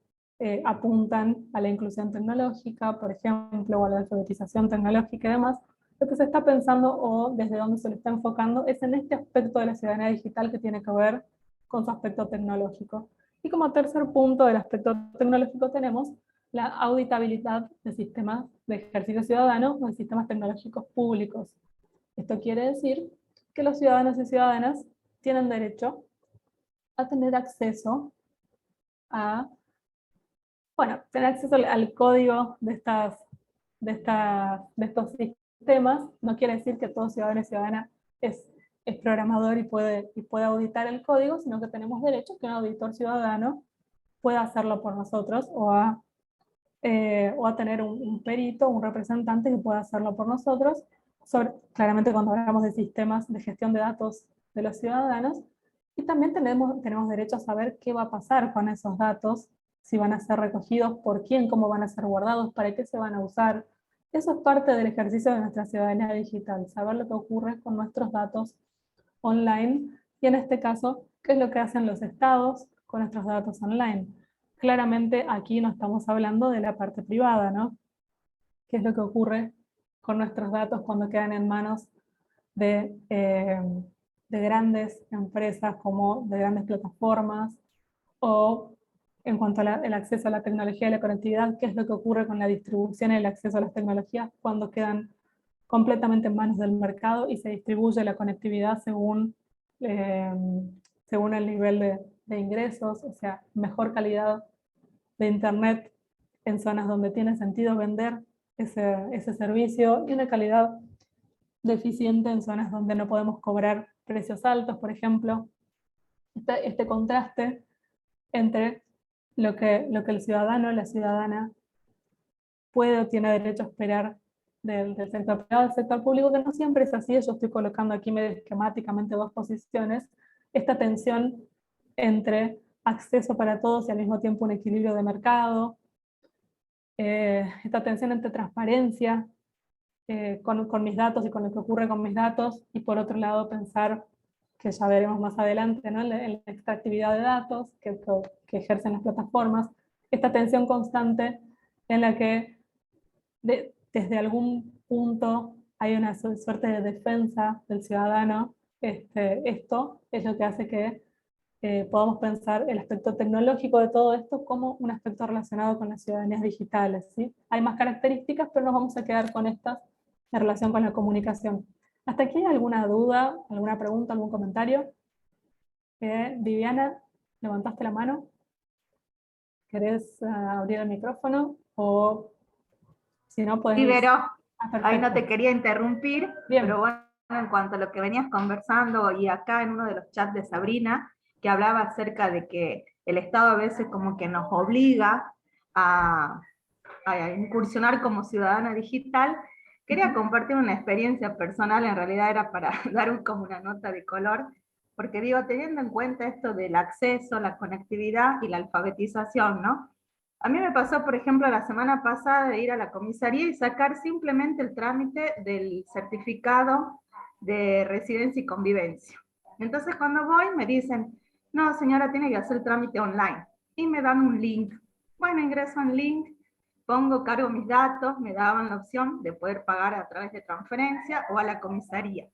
apuntan a la inclusión tecnológica, por ejemplo, o a la alfabetización tecnológica y demás, lo que se está pensando o desde donde se le está enfocando es en este aspecto de la ciudadanía digital que tiene que ver con su aspecto tecnológico. Y como tercer punto del aspecto tecnológico tenemos la auditabilidad de sistemas de ejercicio ciudadano o de sistemas tecnológicos públicos. Esto quiere decir que los ciudadanos y ciudadanas tienen derecho a tener acceso a, bueno, tener acceso al código de estos sistemas. No quiere decir que todo ciudadano y ciudadana es programador y puede auditar el código, sino que tenemos derecho que un auditor ciudadano pueda hacerlo por nosotros o a tener un perito, un representante que pueda hacerlo por nosotros, claramente cuando hablamos de sistemas de gestión de datos de los ciudadanos, y también tenemos derecho a saber qué va a pasar con esos datos, si van a ser recogidos, por quién, cómo van a ser guardados, para qué se van a usar. Eso es parte del ejercicio de nuestra ciudadanía digital, saber lo que ocurre con nuestros datos online, y en este caso, qué es lo que hacen los estados con nuestros datos online. Claramente aquí no estamos hablando de la parte privada, ¿no? ¿Qué es lo que ocurre con nuestros datos cuando quedan en manos de grandes empresas, como de grandes plataformas, o en cuanto al acceso a la tecnología y la conectividad? ¿Qué es lo que ocurre con la distribución y el acceso a las tecnologías cuando quedan completamente en manos del mercado y se distribuye la conectividad según el nivel de ingresos, o sea, mejor calidad de internet en zonas donde tiene sentido vender ese servicio, y una calidad deficiente en zonas donde no podemos cobrar precios altos, por ejemplo. Este contraste entre lo que el ciudadano o la ciudadana puede o tiene derecho a esperar del sector privado, del sector público, que no siempre es así. Yo estoy colocando aquí medio esquemáticamente dos posiciones. Esta tensión entre acceso para todos y al mismo tiempo un equilibrio de mercado, esta tensión entre transparencia con mis datos y con lo que ocurre con mis datos, y por otro lado pensar, que ya veremos más adelante, ¿no?, en la extractividad de datos que ejercen las plataformas, esta tensión constante en la que desde algún punto hay una suerte de defensa del ciudadano. Esto es lo que hace que podamos pensar el aspecto tecnológico de todo esto como un aspecto relacionado con las ciudadanías digitales, ¿sí? Hay más características, pero nos vamos a quedar con estas en relación con la comunicación. ¿Hasta aquí hay alguna duda, alguna pregunta, algún comentario? Viviana, levantaste la mano. ¿Querés abrir el micrófono? O si no, puedes... Sí, Vero, ahí no perfecto. te quería interrumpir, Bien. pero bueno, en cuanto a lo que venías conversando, y acá en uno de los chats de Sabrina, que hablaba acerca de que el Estado a veces como que nos obliga a incursionar como ciudadana digital, quería compartir una experiencia personal. En realidad era para dar como una nota de color, porque digo, teniendo en cuenta esto del acceso, la conectividad y la alfabetización, ¿no? A mí me pasó, por ejemplo, la semana pasada de ir a la comisaría y sacar simplemente el trámite del certificado de residencia y convivencia. Entonces cuando voy me dicen, no señora, tiene que hacer el trámite online, y me dan un link. Bueno, ingreso en link, cargo mis datos, me daban la opción de poder pagar a través de transferencia o a la comisaría.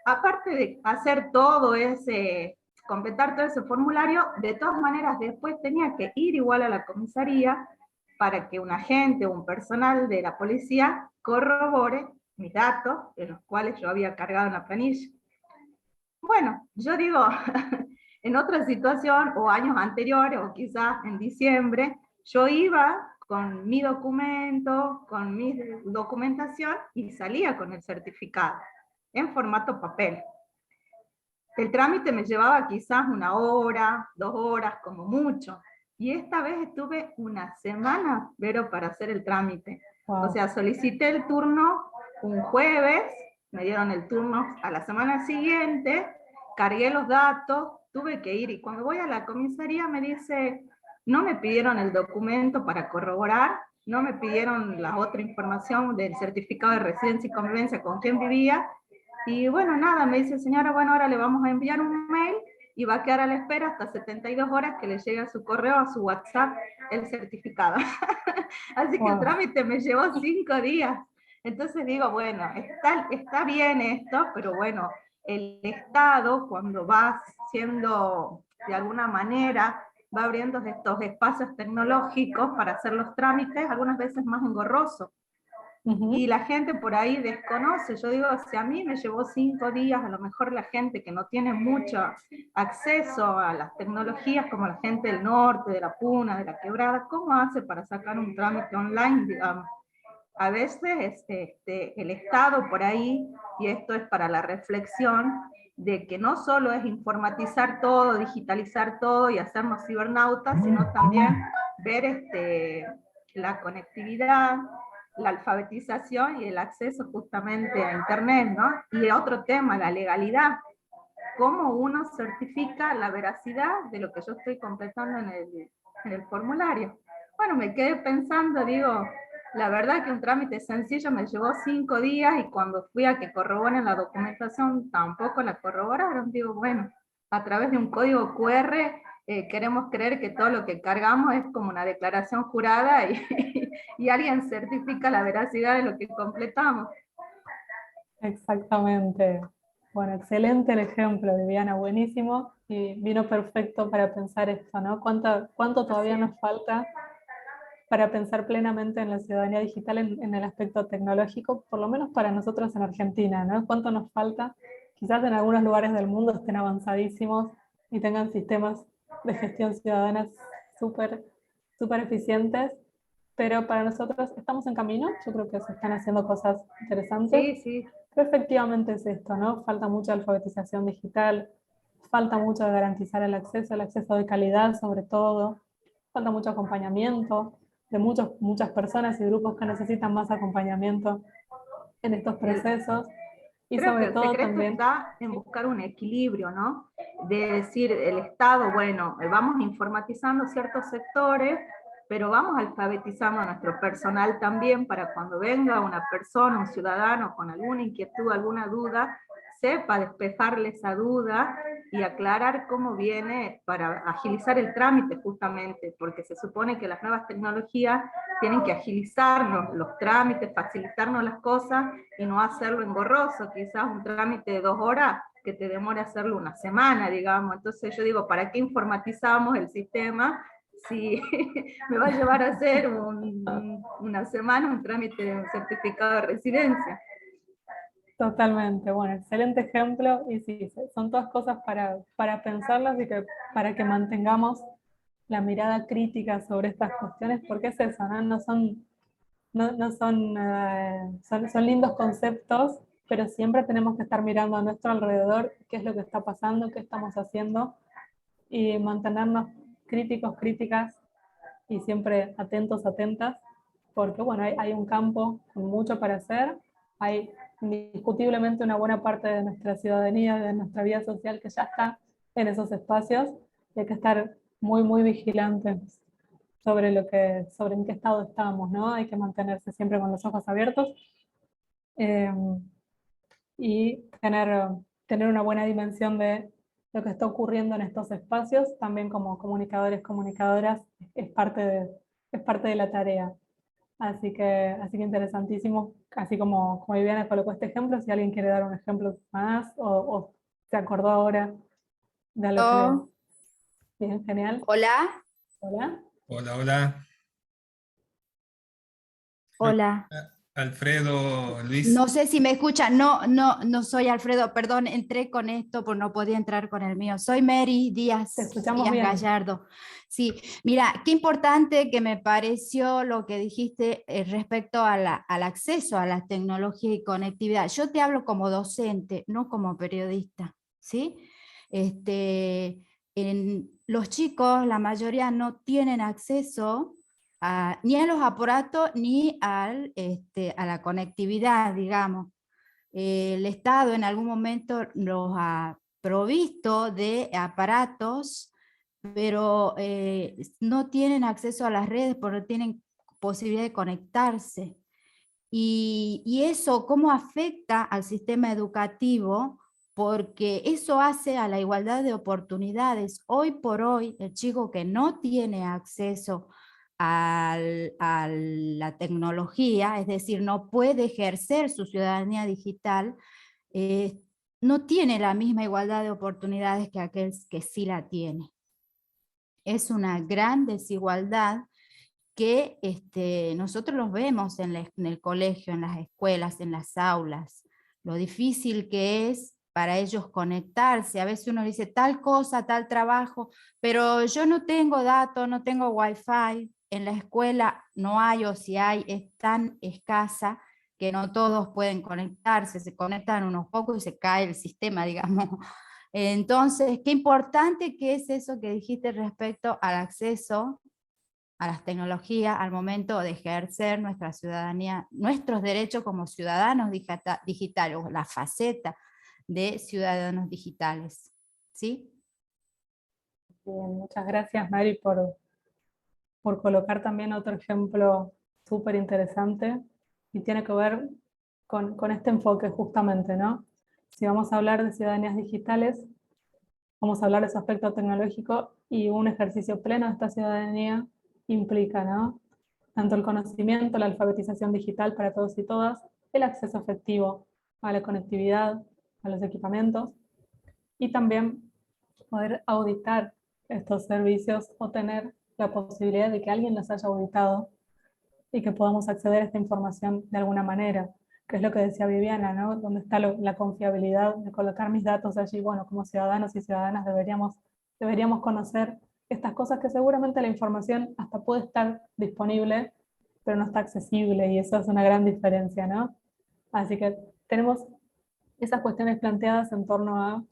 Aparte de hacer completar todo ese formulario, de todas maneras después tenía que ir igual a la comisaría para que un agente o un personal de la policía corrobore mis datos, de los cuales yo había cargado en la planilla. Bueno, yo digo, en otra situación, o años anteriores, o quizás en diciembre, yo iba con mi documento, con mi documentación, y salía con el certificado, en formato papel. El trámite me llevaba quizás 1 hora, 2 horas, como mucho. Y esta vez estuve 1 semana, Vero, para hacer el trámite. Wow. O sea, solicité el turno un jueves, me dieron el turno a la semana siguiente, cargué los datos, tuve que ir, y cuando voy a la comisaría me dice, no me pidieron el documento para corroborar, no me pidieron la otra información del certificado de residencia y convivencia con quién vivía, y bueno, nada, me dice, señora, bueno, ahora le vamos a enviar un mail y va a quedar a la espera hasta 72 horas que le llegue a su correo, a su WhatsApp, el certificado. Así que el trámite me llevó 5 días. Entonces digo, bueno, está bien esto, pero bueno, el Estado, cuando va siendo, de alguna manera, va abriendo estos espacios tecnológicos para hacer los trámites, algunas veces más engorroso. Y la gente por ahí desconoce. Yo digo, si a mí me llevó 5 días, a lo mejor la gente que no tiene mucho acceso a las tecnologías, como la gente del norte, de la Puna, de la Quebrada, ¿cómo hace para sacar un trámite online, digamos? A veces el Estado por ahí, y esto es para la reflexión, de que no solo es informatizar todo, digitalizar todo y hacernos cibernautas, sino también ver la conectividad, la alfabetización y el acceso justamente a Internet, ¿no? Y otro tema, la legalidad. ¿Cómo uno certifica la veracidad de lo que yo estoy completando en el formulario? Bueno, me quedé pensando, digo, la verdad que un trámite sencillo me llevó 5 días, y cuando fui a que corroboren la documentación tampoco la corroboraron. Digo, bueno, a través de un código QR queremos creer que todo lo que cargamos es como una declaración jurada y alguien certifica la veracidad de lo que completamos. Exactamente. Bueno, excelente el ejemplo, Viviana, buenísimo, y vino perfecto para pensar esto, ¿no? ¿Cuánto todavía nos falta para pensar plenamente en la ciudadanía digital en el aspecto tecnológico, por lo menos para nosotros en Argentina, ¿no? ¿Cuánto nos falta? Quizás en algunos lugares del mundo estén avanzadísimos, y tengan sistemas de gestión ciudadana súper, súper eficientes, pero para nosotros estamos en camino, yo creo que se están haciendo cosas interesantes, Sí, sí. pero efectivamente es esto, ¿no? Falta mucha alfabetización digital, falta mucho de garantizar el acceso de calidad sobre todo, falta mucho acompañamiento de muchas personas y grupos que necesitan más acompañamiento en estos procesos, y Creo que sobre el todo secreto también... está en buscar un equilibrio, ¿no? De decir, el Estado, bueno, vamos informatizando ciertos sectores, pero vamos alfabetizando a nuestro personal también para cuando venga una persona, un ciudadano con alguna inquietud, alguna duda, sepa despejarle esa duda y aclarar cómo viene para agilizar el trámite justamente, porque se supone que las nuevas tecnologías tienen que agilizarnos los trámites, facilitarnos las cosas y no hacerlo engorroso, quizás un trámite de 2 horas que te demore hacerlo una semana, digamos. Entonces yo digo, ¿para qué informatizamos el sistema si me va a llevar a hacer una semana un trámite de un certificado de residencia? Totalmente, bueno, excelente ejemplo, y sí, son todas cosas para pensarlas y que, para que mantengamos la mirada crítica sobre estas cuestiones, porque es eso, ¿no? No son, son lindos conceptos, pero siempre tenemos que estar mirando a nuestro alrededor qué es lo que está pasando, qué estamos haciendo, y mantenernos críticos, críticas, y siempre atentos, atentas, porque bueno, hay un campo con mucho para hacer, hay indiscutiblemente una buena parte de nuestra ciudadanía, de nuestra vida social que ya está en esos espacios, y hay que estar muy, muy vigilantes sobre en qué estado estamos, ¿no? Hay que mantenerse siempre con los ojos abiertos, eh, y tener una buena dimensión de lo que está ocurriendo en estos espacios, también como comunicadores, comunicadoras, es parte de la tarea. Así que interesantísimo, así como Viviana colocó este ejemplo, si alguien quiere dar un ejemplo más o se acordó ahora de algo que le... Oh, Bien, genial. hola, Hola. Hola, hola. Creo que hola. Alfredo, Luis. No sé si me escucha. No, no, no soy Alfredo. Perdón, entré con esto, pues no podía entrar con el mío. Soy Mary Te Díaz, escuchamos Díaz bien. Gallardo. Sí, mira, qué importante que me pareció lo que dijiste respecto al acceso a la tecnología y conectividad. Yo te hablo como docente, no como periodista, ¿sí? Los chicos, la mayoría no tienen acceso ni a los aparatos ni a la conectividad, digamos. El Estado en algún momento los ha provisto de aparatos, pero no tienen acceso a las redes porque no tienen posibilidad de conectarse. Y eso, ¿cómo afecta al sistema educativo? Porque eso hace a la igualdad de oportunidades. Hoy por hoy, el chico que no tiene acceso a la tecnología, es decir, no puede ejercer su ciudadanía digital, eh, no tiene la misma igualdad de oportunidades que aquel que sí la tiene. Es una gran desigualdad que nosotros los vemos en el colegio, en las escuelas, en las aulas, lo difícil que es para ellos conectarse. A veces uno dice tal cosa, tal trabajo, pero yo no tengo datos, no tengo wifi, en la escuela no hay, o si hay es tan escasa que no todos pueden conectarse, se conectan unos pocos y se cae el sistema, digamos. Entonces, qué importante que es eso que dijiste respecto al acceso a las tecnologías al momento de ejercer nuestra ciudadanía, nuestros derechos como ciudadanos digitales, o la faceta de ciudadanos digitales. ¿Sí? Bien, muchas gracias, Mary, por colocar también otro ejemplo súper interesante, y tiene que ver con este enfoque justamente, ¿no? Si vamos a hablar de ciudadanías digitales, vamos a hablar de su aspecto tecnológico, y un ejercicio pleno de esta ciudadanía implica, ¿no? Tanto el conocimiento, la alfabetización digital para todos y todas, el acceso efectivo a la conectividad, a los equipamientos, y también poder auditar estos servicios o tener la posibilidad de que alguien los haya auditado y que podamos acceder a esta información de alguna manera, que es lo que decía Viviana, ¿no? ¿Dónde está la confiabilidad de colocar mis datos allí? Bueno, como ciudadanos y ciudadanas deberíamos deberíamos conocer estas cosas que seguramente la información hasta puede estar disponible, pero no está accesible, y eso es una gran diferencia, ¿no? Así que tenemos esas cuestiones planteadas en torno a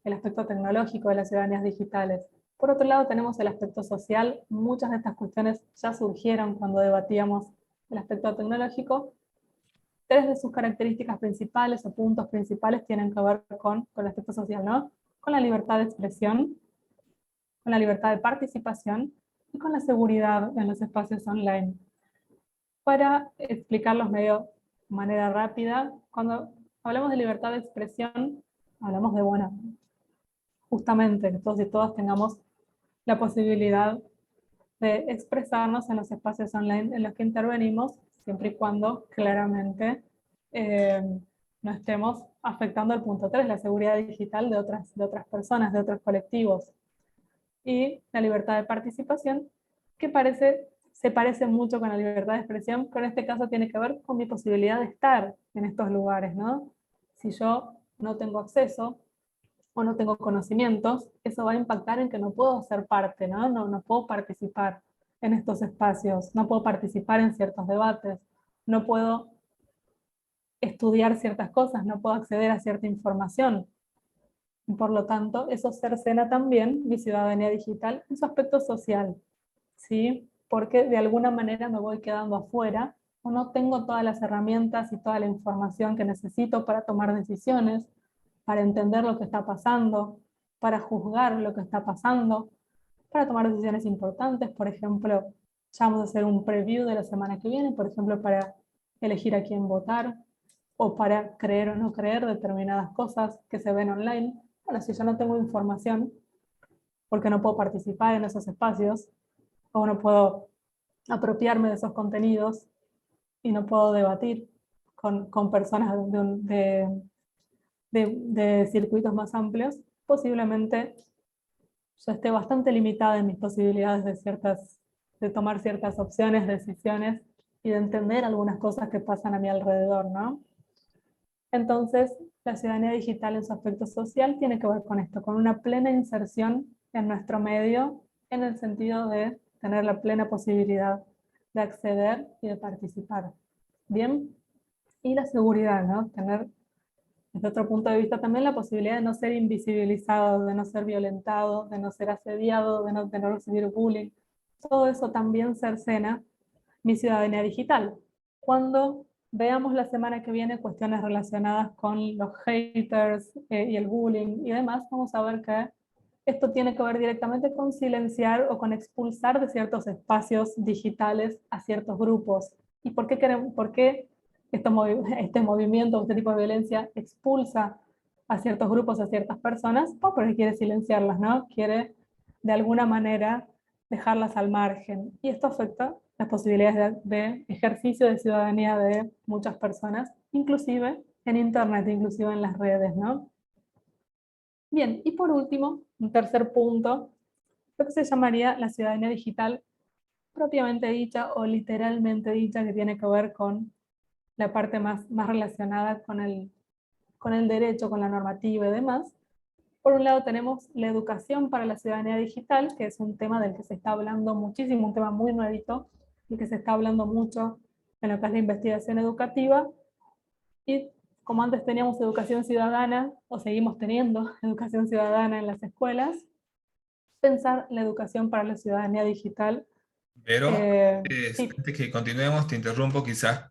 el aspecto tecnológico de las ciudadanías digitales. Por otro lado, tenemos el aspecto social. Muchas de estas cuestiones ya surgieron cuando debatíamos el aspecto tecnológico. Tres de sus características principales o puntos principales tienen que ver con el aspecto social, ¿no? Con la libertad de expresión, con la libertad de participación y con la seguridad en los espacios online. Para explicarlos de manera rápida, cuando hablamos de libertad de expresión, hablamos de, bueno, justamente que todos y todas tengamos la posibilidad de expresarnos en los espacios online en los que intervenimos, siempre y cuando claramente no estemos afectando el punto 3, la seguridad digital de otras personas, de otros colectivos. Y la libertad de participación, que se parece mucho con la libertad de expresión, pero en este caso tiene que ver con mi posibilidad de estar en estos lugares, ¿no? Si yo no tengo acceso o no tengo conocimientos, eso va a impactar en que no puedo ser parte, ¿no? No puedo participar en estos espacios, no puedo participar en ciertos debates, no puedo estudiar ciertas cosas, no puedo acceder a cierta información. Y por lo tanto, eso cercena también mi ciudadanía digital en su aspecto social, ¿sí? Porque de alguna manera me voy quedando afuera o no tengo todas las herramientas y toda la información que necesito para tomar decisiones, para entender lo que está pasando, para juzgar lo que está pasando, para tomar decisiones importantes. Por ejemplo, ya vamos a hacer un preview de la semana que viene, por ejemplo, para elegir a quién votar o para creer o no creer determinadas cosas que se ven online. Bueno, si yo no tengo información, porque no puedo participar en esos espacios, o no puedo apropiarme de esos contenidos y no puedo debatir con personas de circuitos más amplios, posiblemente yo esté bastante limitada en mis posibilidades de tomar ciertas opciones, decisiones y de entender algunas cosas que pasan a mi alrededor, ¿no? Entonces, la ciudadanía digital en su aspecto social tiene que ver con esto, con una plena inserción en nuestro medio, en el sentido de tener la plena posibilidad de acceder y de participar. Bien, y la seguridad, ¿no? Tener, desde otro punto de vista, también la posibilidad de no ser invisibilizado, de no ser violentado, de no ser asediado, de no recibir bullying. Todo eso también cercena mi ciudadanía digital. Cuando veamos la semana que viene cuestiones relacionadas con los haters y el bullying y demás, vamos a ver que esto tiene que ver directamente con silenciar o con expulsar de ciertos espacios digitales a ciertos grupos. ¿Y por qué este movimiento, este tipo de violencia expulsa a ciertos grupos, a ciertas personas? Pues porque quiere silenciarlas, ¿no? Quiere de alguna manera dejarlas al margen. Y esto afecta las posibilidades de ejercicio de ciudadanía de muchas personas, inclusive en Internet, inclusive en las redes, ¿no? Bien, y por último, un tercer punto, lo que se llamaría la ciudadanía digital propiamente dicha o literalmente dicha, que tiene que ver con la parte más relacionada con el derecho, con la normativa y demás. Por un lado tenemos la educación para la ciudadanía digital, que es un tema del que se está hablando muchísimo, un tema muy nuevito, y que se está hablando mucho en lo que es la investigación educativa. Y como antes teníamos educación ciudadana, o seguimos teniendo educación ciudadana en las escuelas, pensar la educación para la ciudadanía digital. Pero Sí, antes que continuemos, te interrumpo, quizás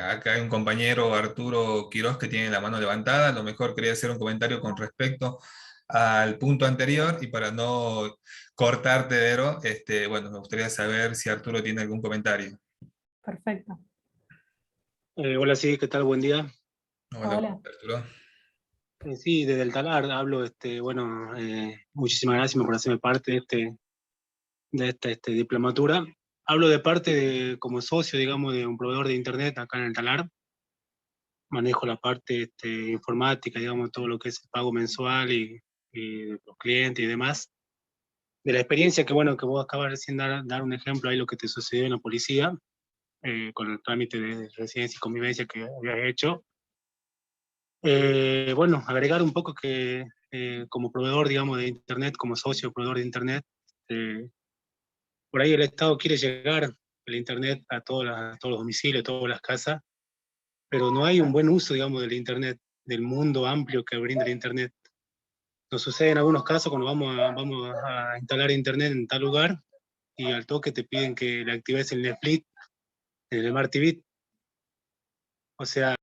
acá hay un compañero, Arturo Quiroz, que tiene la mano levantada, a lo mejor quería hacer un comentario con respecto al punto anterior, y para no cortarte, Vero, bueno, me gustaría saber si Arturo tiene algún comentario. perfecto. Hola, sí, ¿qué tal? Buen día. Hola, Hola. Arturo. Sí, desde el Talar hablo, bueno, muchísimas gracias por hacerme parte de esta diplomatura. Hablo de parte como socio, digamos, de un proveedor de internet acá en el Talar. Manejo la parte informática, digamos, todo lo que es el pago mensual y de los clientes y demás. De la experiencia que, bueno, que vos acabas recién dar un ejemplo ahí, lo que te sucedió en la policía, con el trámite de residencia y convivencia que habías hecho. Bueno, agregar un poco que como proveedor, digamos, de Internet, como socio proveedor de Internet. Por ahí el Estado quiere llegar el Internet a todos los domicilios, a todas las casas, pero no hay un buen uso, digamos, del Internet, del mundo amplio que brinda el Internet. Nos sucede en algunos casos cuando vamos a instalar Internet en tal lugar y al toque te piden que le actives el Netflix, el Smart TV. O sea,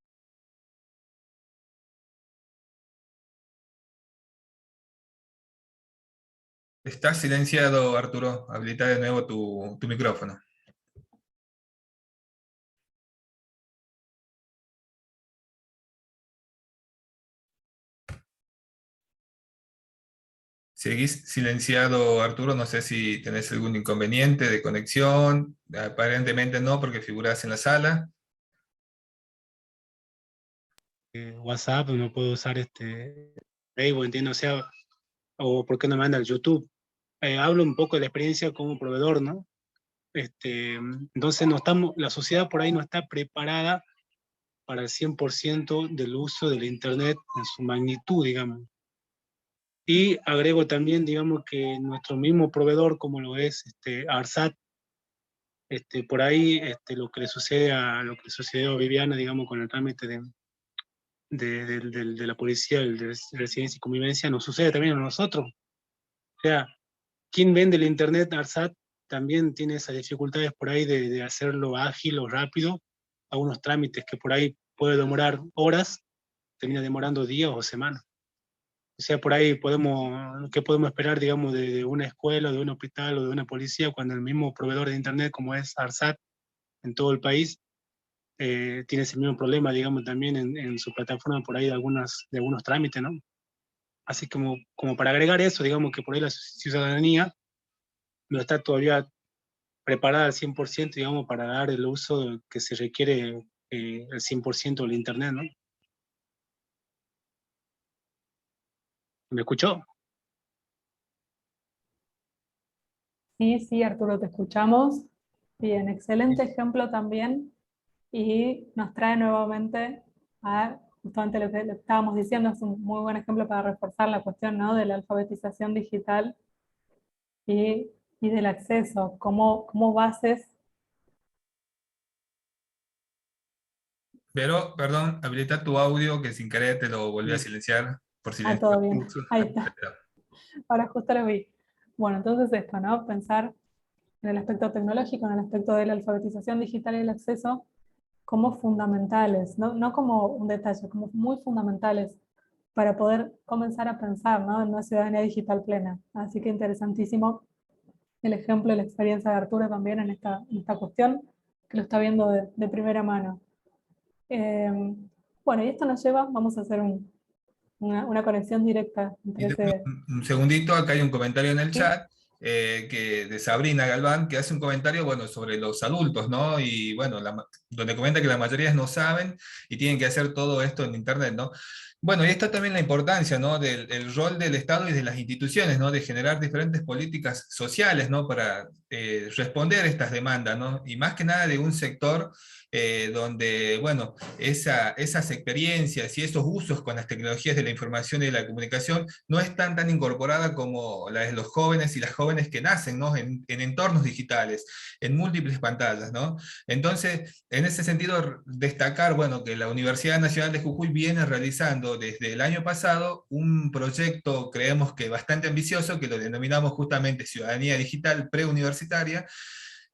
Estás silenciado, Arturo. Habilita de nuevo tu micrófono. Seguís silenciado, Arturo. No sé si tenés algún inconveniente de conexión. Aparentemente no, porque figuras en la sala. WhatsApp, no puedo usar Facebook, entiendo, o sea, o por qué no me manda el YouTube. Hablo un poco de la experiencia como proveedor, ¿no? Entonces la sociedad por ahí no está preparada para el 100% del uso del Internet en su magnitud, digamos. Y agrego también, digamos, que nuestro mismo proveedor, como lo es ARSAT, por ahí lo que le sucedió a Viviana, digamos, con el trámite de la policía, de residencia y convivencia, nos sucede también a nosotros. O sea, quien vende el Internet, ARSAT, también tiene esas dificultades por ahí de hacerlo ágil o rápido, a unos trámites que por ahí puede demorar horas, termina demorando días o semanas. O sea, por ahí ¿qué podemos esperar, digamos, de una escuela, de un hospital o de una policía cuando el mismo proveedor de Internet, como es ARSAT, en todo el país, tiene ese mismo problema, digamos, también en su plataforma por ahí de algunos trámites, ¿no? Así como para agregar eso, digamos que por ahí la ciudadanía no está todavía preparada al 100%, digamos, para dar el uso que se requiere el 100% del Internet, ¿no? ¿Me escuchó? Sí, sí, Arturo, te escuchamos. Bien, excelente ejemplo también. Y nos trae nuevamente a justamente lo que le estábamos diciendo, es un muy buen ejemplo para reforzar la cuestión, ¿no?, de la alfabetización digital y, y del acceso, como bases. Pero, perdón, habilita tu audio que sin querer te lo volví a Sí. silenciar por Ah, silencio. todo bien, Sí. ahí está. Ahora justo lo vi. Bueno, entonces esto, ¿no? Pensar en el aspecto tecnológico, en el aspecto de la alfabetización digital y el acceso como fundamentales, no como un detalle, como muy fundamentales para poder comenzar a pensar, ¿no?, en una ciudadanía digital plena. Así que interesantísimo el ejemplo y la experiencia de Arturo también en esta cuestión, que lo está viendo de primera mano. Bueno, y esto nos lleva, vamos a hacer una conexión directa Y entre ese... un segundito, acá hay un comentario en el ¿Sí? chat de Sabrina Galván, que hace un comentario, bueno, sobre los adultos, ¿no? Y bueno, donde comenta que la mayoría no saben y tienen que hacer todo esto en Internet, ¿no? Bueno, y está también la importancia, ¿no?, del el rol del Estado y de las instituciones, ¿no?, de generar diferentes políticas sociales, ¿no?, para responder a estas demandas, ¿no? Y más que nada de un sector donde, bueno, esas experiencias y esos usos con las tecnologías de la información y de la comunicación no están tan incorporadas como las de los jóvenes y las jóvenes que nacen, ¿no?, en entornos digitales, en múltiples pantallas, ¿no? Entonces, en ese sentido, destacar, bueno, que la Universidad Nacional de Jujuy viene realizando desde el año pasado un proyecto, creemos que bastante ambicioso, que lo denominamos justamente Ciudadanía Digital Preuniversitaria,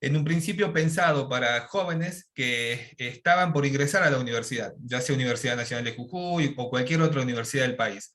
en un principio pensado para jóvenes que estaban por ingresar a la universidad, ya sea Universidad Nacional de Jujuy o cualquier otra universidad del país,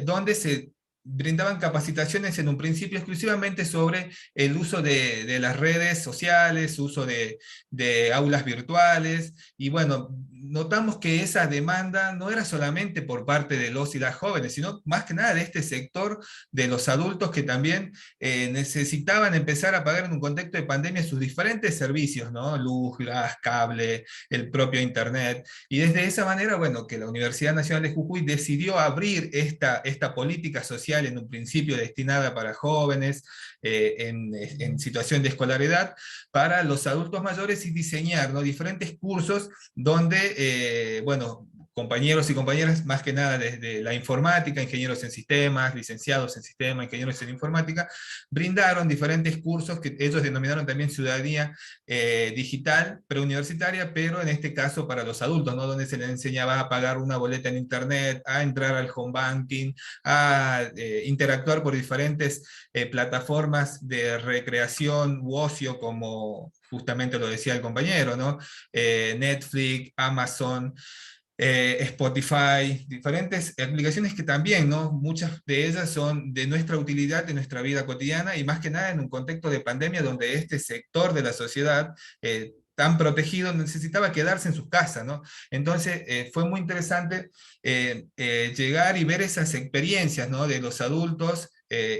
donde se brindaban capacitaciones en un principio exclusivamente sobre el uso de las redes sociales, uso de aulas virtuales, y bueno, notamos que esa demanda no era solamente por parte de los y las jóvenes, sino más que nada de este sector de los adultos que también necesitaban empezar a pagar en un contexto de pandemia sus diferentes servicios, ¿no? Luz, gas, cable, el propio internet, y desde esa manera, bueno, que la Universidad Nacional de Jujuy decidió abrir esta política social en un principio destinada para jóvenes en situación de escolaridad, para los adultos mayores y diseñar, ¿no?, diferentes cursos donde, bueno, compañeros y compañeras, más que nada desde la informática, ingenieros en sistemas, licenciados en sistemas, ingenieros en informática, brindaron diferentes cursos que ellos denominaron también ciudadanía digital preuniversitaria, pero en este caso para los adultos, ¿no? Donde se les enseñaba a pagar una boleta en internet, a entrar al home banking, a interactuar por diferentes plataformas de recreación u ocio, como justamente lo decía el compañero, ¿no? Netflix, Amazon, Spotify, diferentes aplicaciones que también, ¿no? Muchas de ellas son de nuestra utilidad, de nuestra vida cotidiana, y más que nada en un contexto de pandemia donde este sector de la sociedad tan protegido necesitaba quedarse en sus casas, ¿no? Entonces fue muy interesante llegar y ver esas experiencias, ¿no? De los adultos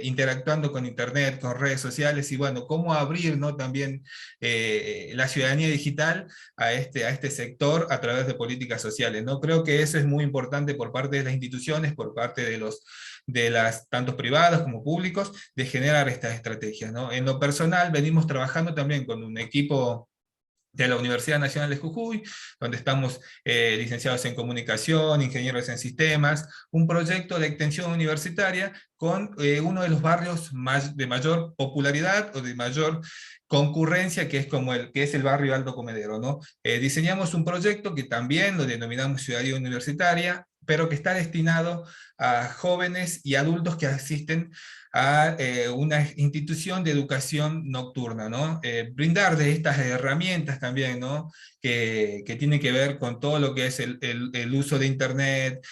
interactuando con internet, con redes sociales, y bueno, cómo abrir, ¿no? También la ciudadanía digital a este sector a través de políticas sociales, ¿no? Creo que eso es muy importante por parte de las instituciones, por parte de las, tanto privadas como públicos, de generar estas estrategias, ¿no? En lo personal, venimos trabajando también con un equipo de la Universidad Nacional de Jujuy, donde estamos licenciados en comunicación, ingenieros en sistemas, un proyecto de extensión universitaria con uno de los barrios de mayor popularidad o de mayor concurrencia, que es como que es el barrio Alto Comedero, ¿no? Diseñamos un proyecto que también lo denominamos Ciudadanía Universitaria, pero que está destinado a jóvenes y adultos que asisten a una institución de educación nocturna, ¿no? Brindar de estas herramientas también, ¿no? Que tienen que ver con todo lo que es el uso de internet,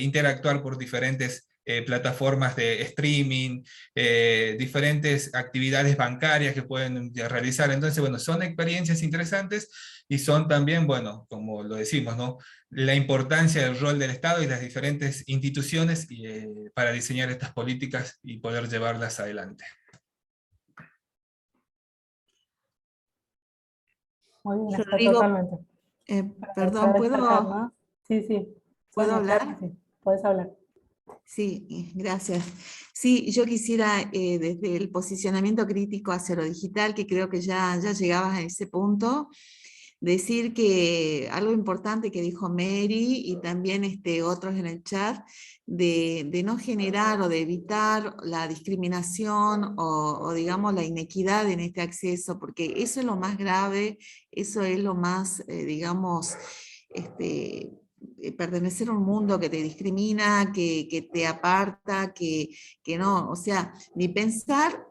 interactuar por diferentes plataformas de streaming, diferentes actividades bancarias que pueden realizar. Entonces, bueno, son experiencias interesantes y son también, bueno, como lo decimos, ¿no? La importancia del rol del Estado y las diferentes instituciones para diseñar estas políticas y poder llevarlas adelante. Muy bien, está Rodrigo, totalmente. perdón, Para destacar, ¿no? Sí, sí. ¿puedo Sonia, claro hablar? que sí. Podés hablar. Sí, gracias. Sí, yo quisiera, desde el posicionamiento crítico hacia lo digital, que creo que ya llegabas a ese punto, decir que algo importante que dijo Mary y también otros en el chat, de no generar o de evitar la discriminación o digamos la inequidad en este acceso, porque eso es lo más grave, eso es lo más, digamos, pertenecer a un mundo que te discrimina, que te aparta, que no, o sea, ni pensar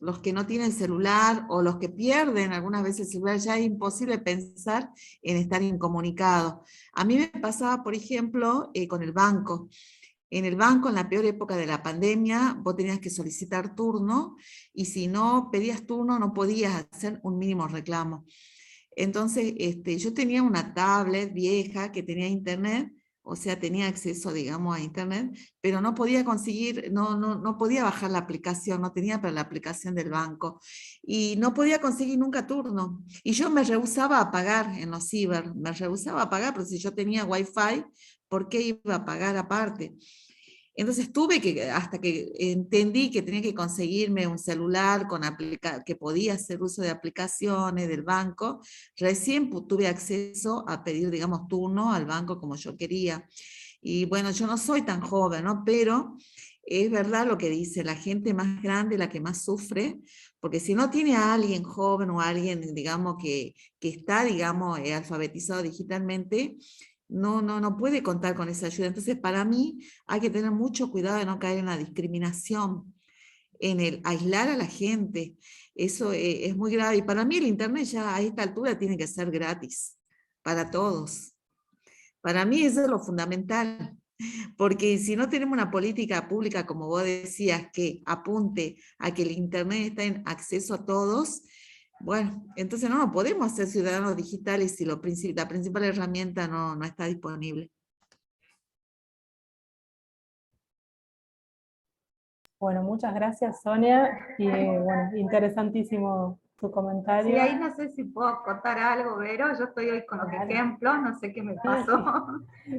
los que no tienen celular o los que pierden algunas veces el celular, ya es imposible pensar en estar incomunicado. A mí me pasaba, por ejemplo, con el banco. En el banco, en la peor época de la pandemia, vos tenías que solicitar turno y si no pedías turno no podías hacer un mínimo reclamo. Entonces, yo tenía una tablet vieja que tenía internet, o sea, tenía acceso, digamos, a internet, pero no podía conseguir, no podía bajar la aplicación, no tenía para la aplicación del banco, y no podía conseguir nunca turno. Y yo me rehusaba a pagar en los ciber, me rehusaba a pagar, pero si yo tenía wifi, ¿por qué iba a pagar aparte? Entonces tuve que, hasta que entendí que tenía que conseguirme un celular que podía hacer uso de aplicaciones del banco, recién tuve acceso a pedir, digamos, turno al banco como yo quería. Y bueno, yo no soy tan joven, ¿no? Pero es verdad lo que dice, la gente más grande, la que más sufre, porque si no tiene a alguien joven o a alguien, digamos, que está, digamos, alfabetizado digitalmente, no puede contar con esa ayuda. Entonces, para mí hay que tener mucho cuidado de no caer en la discriminación, en el aislar a la gente. Eso es muy grave. Y para mí el Internet ya a esta altura tiene que ser gratis para todos. Para mí eso es lo fundamental. Porque si no tenemos una política pública, como vos decías, que apunte a que el Internet está en acceso a todos, bueno, entonces no podemos ser ciudadanos digitales si la principal herramienta no está disponible. Bueno, muchas gracias, Sonia. Y bueno, interesantísimo tu comentario. Sí, ahí no sé si puedo contar algo, Vero. Yo estoy hoy con los Claro. ejemplos, no sé qué me pasó.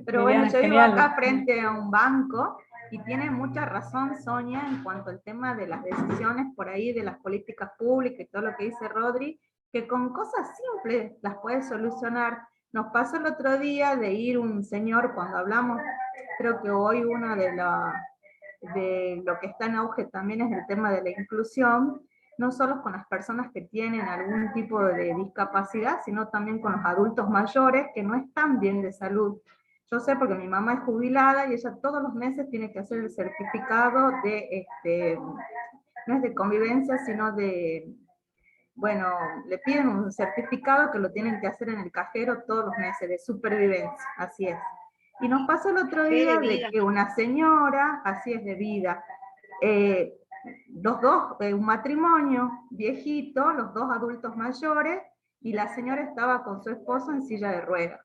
Pero Liliana, bueno, yo vivo genial. acá frente a un banco y tiene mucha razón Sonia en cuanto al tema de las decisiones por ahí, de las políticas públicas y todo lo que dice Rodri, que con cosas simples las puedes solucionar. Nos pasó el otro día de ir un señor, cuando hablamos, creo que hoy una de lo que está en auge también es el tema de la inclusión, no solo con las personas que tienen algún tipo de discapacidad, sino también con los adultos mayores que no están bien de salud. Yo sé porque mi mamá es jubilada y ella todos los meses tiene que hacer el certificado de, no es de convivencia, sino de, bueno, le piden un certificado que lo tienen que hacer en el cajero todos los meses, de supervivencia, así es. Y nos pasó el otro día de que una señora, así es, de vida, un matrimonio viejito, los dos adultos mayores, y la señora estaba con su esposo en silla de ruedas.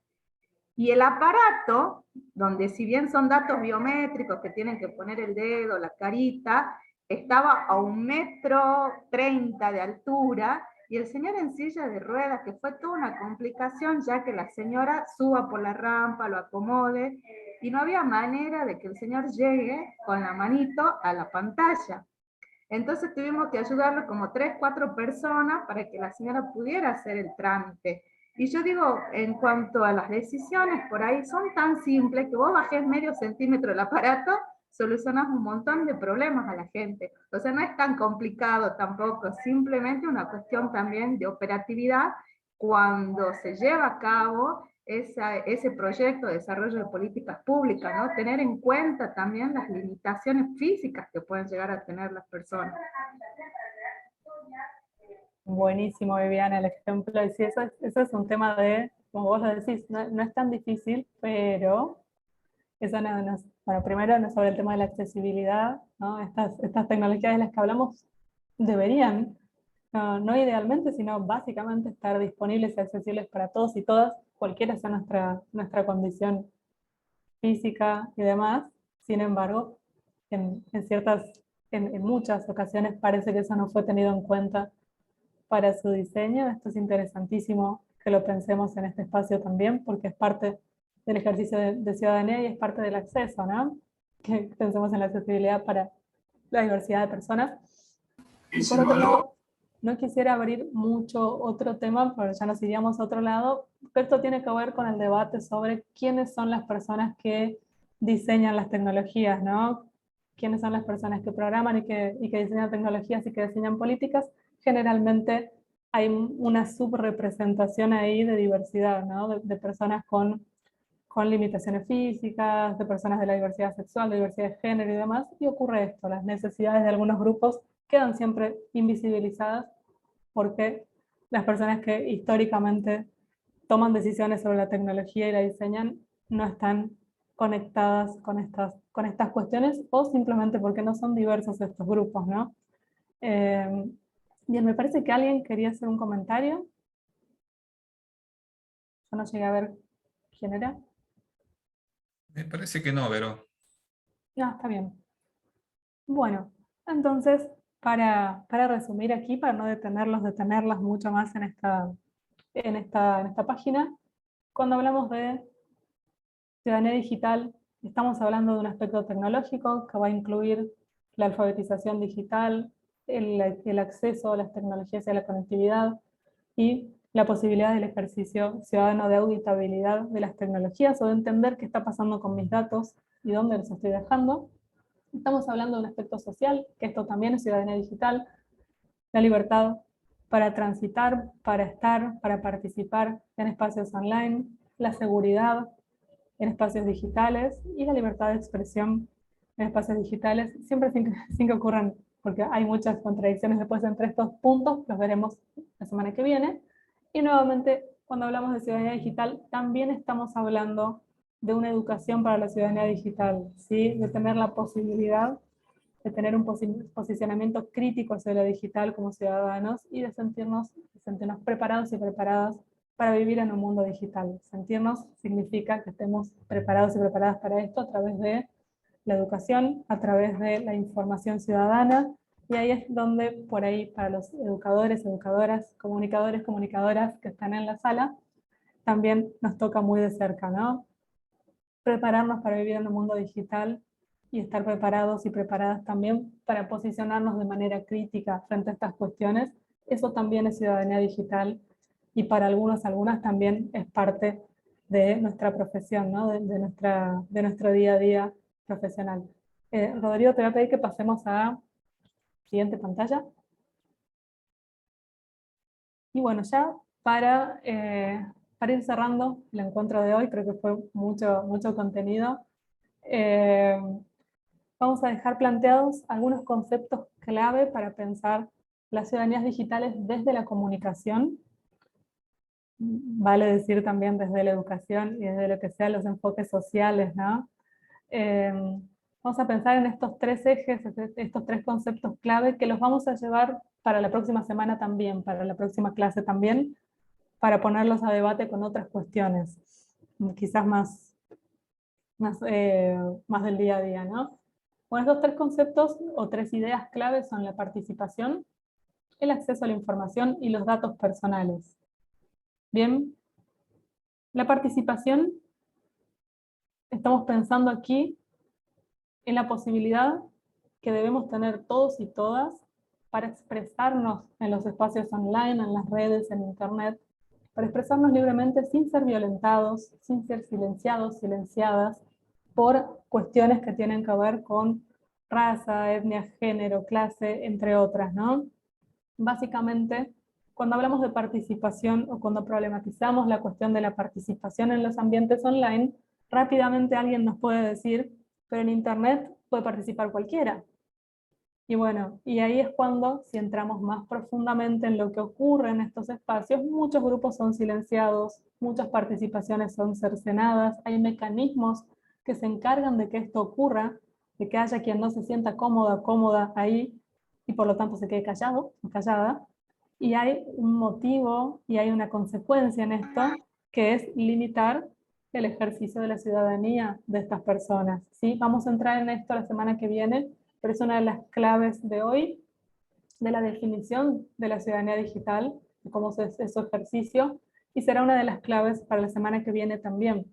Y el aparato, donde si bien son datos biométricos que tienen que poner el dedo, la carita, estaba a 1,30 m de altura, y el señor en silla de ruedas, que fue toda una complicación, ya que la señora suba por la rampa, lo acomode, y no había manera de que el señor llegue con la manito a la pantalla. Entonces tuvimos que ayudarlo como 3, 4 personas para que la señora pudiera hacer el trámite. Y yo digo, en cuanto a las decisiones, por ahí son tan simples que vos bajés medio centímetro el aparato, solucionás un montón de problemas a la gente. O sea, no es tan complicado tampoco, simplemente una cuestión también de operatividad cuando se lleva a cabo ese proyecto de desarrollo de políticas públicas, ¿no? Tener en cuenta también las limitaciones físicas que pueden llegar a tener las personas. Buenísimo, Viviana, el ejemplo. Y sí, eso es un tema de, como vos lo decís, no es tan difícil, pero eso bueno, primero no sobre el tema de la accesibilidad, ¿no? Estas tecnologías de las que hablamos deberían, no idealmente, sino básicamente estar disponibles y accesibles para todos y todas, cualquiera sea nuestra condición física y demás. Sin embargo, en muchas ocasiones parece que eso no fue tenido en cuenta para su diseño. Esto es interesantísimo que lo pensemos en este espacio también, porque es parte del ejercicio de ciudadanía y es parte del acceso, ¿no? Que pensemos en la accesibilidad para la diversidad de personas. Y por otro lado, no quisiera abrir mucho otro tema, porque ya nos iríamos a otro lado, pero esto tiene que ver con el debate sobre quiénes son las personas que diseñan las tecnologías, ¿no? Quiénes son las personas que programan y que diseñan tecnologías y que diseñan políticas. Generalmente hay una subrepresentación ahí de diversidad, ¿no? De personas con limitaciones físicas, de personas de la diversidad sexual, de diversidad de género y demás, y ocurre esto, las necesidades de algunos grupos quedan siempre invisibilizadas porque las personas que históricamente toman decisiones sobre la tecnología y la diseñan no están conectadas con estas cuestiones, o simplemente porque no son diversos estos grupos, ¿no? Bien, me parece que alguien quería hacer un comentario. Yo no llegué a ver quién era. Me parece que no, Vero. No, está bien. Bueno, entonces, para resumir aquí, para no detenerlas mucho más en esta página, cuando hablamos de ciudadanía digital, estamos hablando de un aspecto tecnológico que va a incluir la alfabetización digital, el acceso a las tecnologías y a la conectividad, y la posibilidad del ejercicio ciudadano de auditabilidad de las tecnologías o de entender qué está pasando con mis datos y dónde los estoy dejando. Estamos hablando de un aspecto social, que esto también es ciudadanía digital, la libertad para transitar, para estar, para participar en espacios online, la seguridad en espacios digitales y la libertad de expresión en espacios digitales, siempre sin que ocurran, porque hay muchas contradicciones después entre estos puntos, los veremos la semana que viene. Y nuevamente, cuando hablamos de ciudadanía digital, también estamos hablando de una educación para la ciudadanía digital, ¿sí? De tener la posibilidad de tener un posicionamiento crítico hacia lo digital como ciudadanos y de sentirnos preparados y preparadas para vivir en un mundo digital. Sentirnos significa que estemos preparados y preparadas para esto a través de la educación, a través de la información ciudadana, y ahí es donde, por ahí, para los educadores, educadoras, comunicadores, comunicadoras que están en la sala, también nos toca muy de cerca, ¿no? Prepararnos para vivir en un mundo digital y estar preparados y preparadas también para posicionarnos de manera crítica frente a estas cuestiones. Eso también es ciudadanía digital y para algunas también es parte de nuestra profesión, ¿no? de nuestro día a día profesional. Rodrigo, te voy a pedir que pasemos a siguiente pantalla. Y bueno, ya para ir cerrando el encuentro de hoy, creo que fue mucho contenido, vamos a dejar planteados algunos conceptos clave para pensar las ciudadanías digitales desde la comunicación, vale decir también desde la educación y desde lo que sean los enfoques sociales, ¿no? Vamos a pensar en estos tres ejes, estos tres conceptos clave que los vamos a llevar para la próxima semana también, para la próxima clase también, para ponerlos a debate con otras cuestiones, quizás más del día a día, ¿no? Bueno, estos tres conceptos o tres ideas claves son la participación, el acceso a la información y los datos personales. Bien, la participación, estamos pensando aquí en la posibilidad que debemos tener todos y todas para expresarnos en los espacios online, en las redes, en internet, para expresarnos libremente sin ser violentados, sin ser silenciados, silenciadas, por cuestiones que tienen que ver con raza, etnia, género, clase, entre otras, ¿no? Básicamente, cuando hablamos de participación o cuando problematizamos la cuestión de la participación en los ambientes online, rápidamente alguien nos puede decir, pero en internet puede participar cualquiera. Y bueno, y ahí es cuando, si entramos más profundamente en lo que ocurre en estos espacios, muchos grupos son silenciados, muchas participaciones son cercenadas, hay mecanismos que se encargan de que esto ocurra, de que haya quien no se sienta cómoda ahí, y por lo tanto se quede callado o callada, y hay un motivo y hay una consecuencia en esto, que es limitar el ejercicio de la ciudadanía de estas personas, ¿sí? Vamos a entrar en esto la semana que viene, pero es una de las claves de hoy, de la definición de la ciudadanía digital, de cómo es su ejercicio, y será una de las claves para la semana que viene también.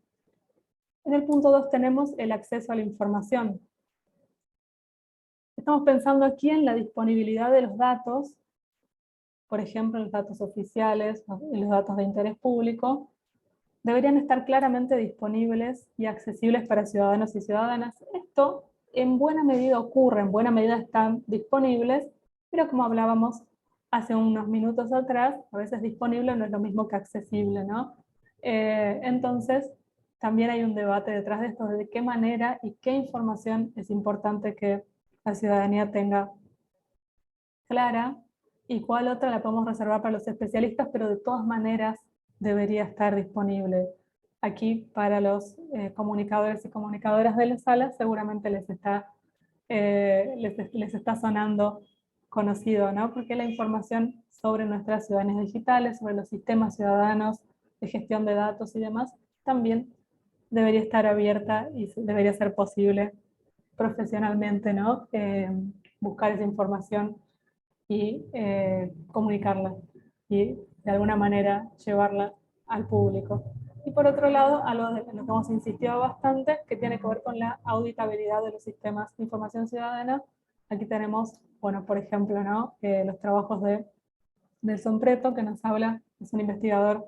En el punto 2 tenemos el acceso a la información. Estamos pensando aquí en la disponibilidad de los datos, por ejemplo, los datos oficiales, los datos de interés público, deberían estar claramente disponibles y accesibles para ciudadanos y ciudadanas. Esto en buena medida ocurre, en buena medida están disponibles, pero como hablábamos hace unos minutos atrás, a veces disponible no es lo mismo que accesible, ¿no? Entonces, también hay un debate detrás de esto, de qué manera y qué información es importante que la ciudadanía tenga clara y cuál otra la podemos reservar para los especialistas, pero de todas maneras debería estar disponible. Aquí para los comunicadores y comunicadoras de la sala seguramente les está sonando conocido, ¿no? Porque la información sobre nuestras ciudadanías digitales, sobre los sistemas ciudadanos de gestión de datos y demás, también debería estar abierta y debería ser posible profesionalmente, ¿no? Buscar esa información y comunicarla y de alguna manera llevarla al público. Y por otro lado, algo de lo que hemos insistido bastante, que tiene que ver con la auditabilidad de los sistemas de información ciudadana. Aquí tenemos, bueno, por ejemplo, ¿no? Los trabajos de Nelson Preto, que nos habla, es un investigador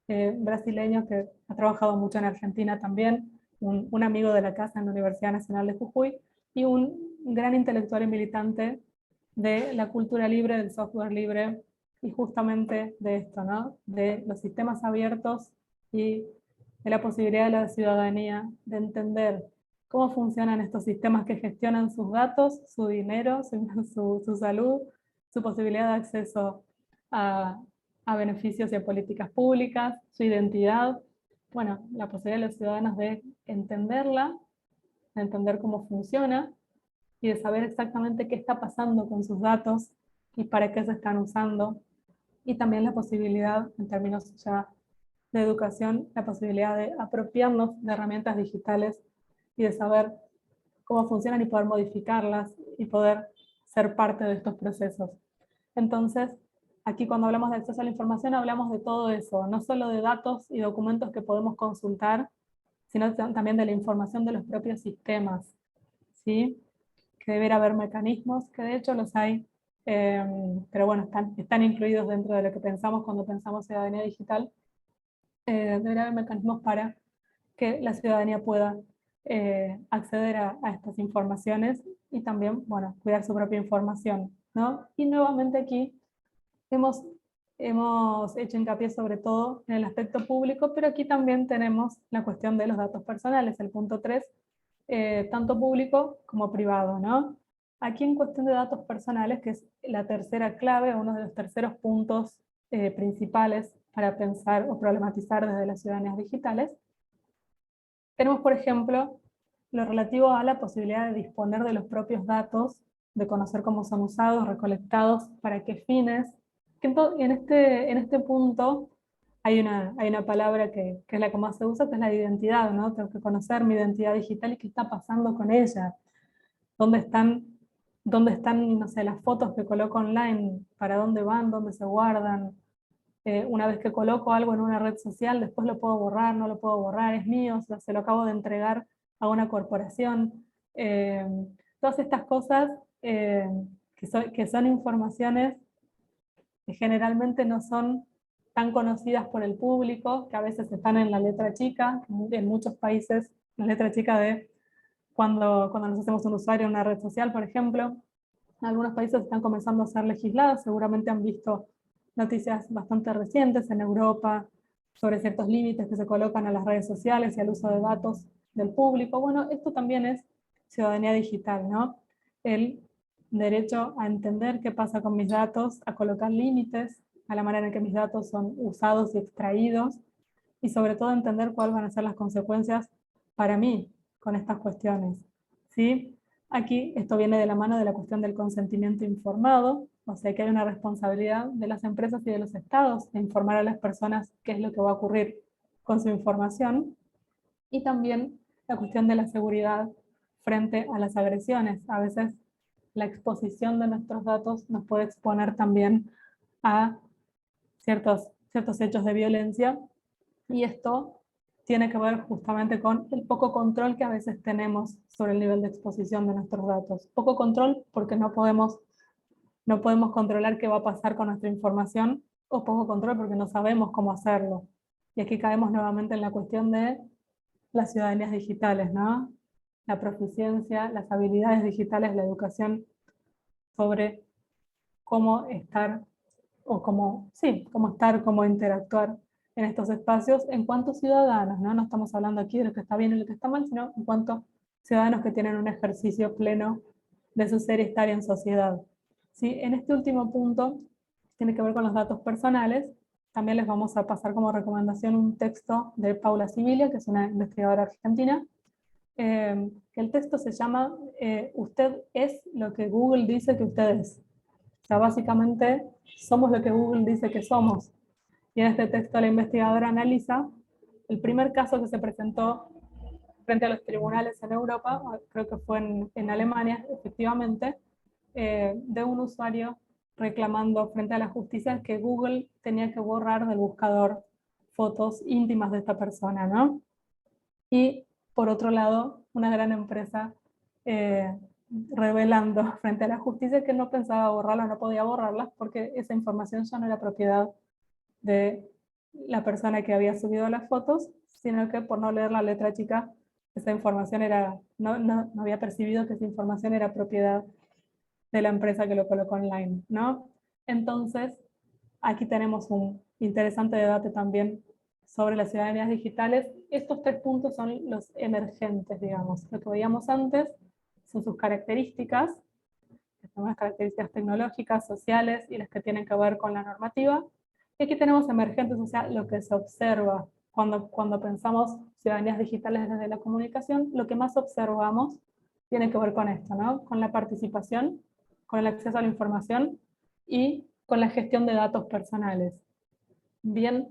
brasileño que ha trabajado mucho en Argentina también, un amigo de la casa en la Universidad Nacional de Jujuy, y un gran intelectual y militante de la cultura libre, del software libre, y justamente de esto, ¿no? De los sistemas abiertos y de la posibilidad de la ciudadanía de entender cómo funcionan estos sistemas que gestionan sus datos, su dinero, su salud, su posibilidad de acceso a beneficios y a políticas públicas, su identidad, bueno, la posibilidad de los ciudadanos de entenderla, de entender cómo funciona, y de saber exactamente qué está pasando con sus datos y para qué se están usando. Y también la posibilidad, en términos ya de educación, la posibilidad de apropiarnos de herramientas digitales y de saber cómo funcionan y poder modificarlas y poder ser parte de estos procesos. Entonces, aquí cuando hablamos de acceso a la información hablamos de todo eso, no solo de datos y documentos que podemos consultar, sino también de la información de los propios sistemas, ¿sí? Que debería haber mecanismos, que de hecho los hay, pero bueno, están incluidos dentro de lo que pensamos cuando pensamos ciudadanía digital, debería haber mecanismos para que la ciudadanía pueda acceder a estas informaciones y también, bueno, cuidar su propia información, ¿no? Y nuevamente aquí hemos hecho hincapié sobre todo en el aspecto público, pero aquí también tenemos la cuestión de los datos personales, el punto 3, tanto público como privado, ¿no? Aquí en cuestión de datos personales, que es la tercera clave, uno de los terceros puntos principales para pensar o problematizar desde las ciudadanías digitales, tenemos, por ejemplo, lo relativo a la posibilidad de disponer de los propios datos, de conocer cómo son usados, recolectados, para qué fines. En este punto hay una palabra que es la que más se usa, que es la identidad, ¿no? Tengo que conocer mi identidad digital y qué está pasando con ella. ¿Dónde están, no sé, las fotos que coloco online? ¿Para dónde van? ¿Dónde se guardan? Una vez que coloco algo en una red social, después lo puedo borrar, no lo puedo borrar, es mío, o sea, se lo acabo de entregar a una corporación. Todas estas cosas que son informaciones que generalmente no son tan conocidas por el público, que a veces están en la letra chica, en muchos países, la letra chica de cuando nos hacemos un usuario en una red social, por ejemplo. Algunos países están comenzando a ser legislados, seguramente han visto noticias bastante recientes en Europa sobre ciertos límites que se colocan a las redes sociales y al uso de datos del público. Bueno, esto también es ciudadanía digital, ¿no? El derecho a entender qué pasa con mis datos, a colocar límites a la manera en que mis datos son usados y extraídos, y sobre todo entender cuáles van a ser las consecuencias para mí con estas cuestiones, ¿sí? Aquí esto viene de la mano de la cuestión del consentimiento informado, o sea que hay una responsabilidad de las empresas y de los estados de informar a las personas qué es lo que va a ocurrir con su información, y también la cuestión de la seguridad frente a las agresiones. A veces la exposición de nuestros datos nos puede exponer también a ciertos hechos de violencia, y esto tiene que ver justamente con el poco control que a veces tenemos sobre el nivel de exposición de nuestros datos. Poco control porque no podemos controlar qué va a pasar con nuestra información, o poco control porque no sabemos cómo hacerlo. Y aquí caemos nuevamente en la cuestión de las ciudadanías digitales, ¿no? La proficiencia, las habilidades digitales, la educación sobre cómo estar, o cómo estar, cómo interactuar en estos espacios en cuanto ciudadanos, ¿no? No estamos hablando aquí de lo que está bien y lo que está mal, sino en cuanto ciudadanos que tienen un ejercicio pleno de su ser y estar en sociedad. ¿Sí? En este último punto, tiene que ver con los datos personales. También les vamos a pasar como recomendación un texto de Paula Sibilia, que es una investigadora argentina, que el texto se llama Usted es lo que Google dice que usted es. O sea, básicamente somos lo que Google dice que somos. Y en este texto la investigadora analiza el primer caso que se presentó frente a los tribunales en Europa, creo que fue en Alemania, efectivamente, de un usuario reclamando frente a la justicia que Google tenía que borrar del buscador fotos íntimas de esta persona, ¿no? Y por otro lado, una gran empresa revelando frente a la justicia que no pensaba borrarlas, no podía borrarlas porque esa información ya no era propiedad de la persona que había subido las fotos, sino que por no leer la letra chica, esa información no había percibido que esa información era propiedad de la empresa que lo colocó online, ¿no? Entonces, aquí tenemos un interesante debate también sobre las ciudadanías digitales. Estos tres puntos son los emergentes, digamos. Lo que veíamos antes son sus características, que son las características tecnológicas, sociales y las que tienen que ver con la normativa. Y aquí tenemos emergentes, o sea, lo que se observa. Cuando pensamos ciudadanías digitales desde la comunicación, lo que más observamos tiene que ver con esto, ¿no? Con la participación, con el acceso a la información y con la gestión de datos personales. Bien,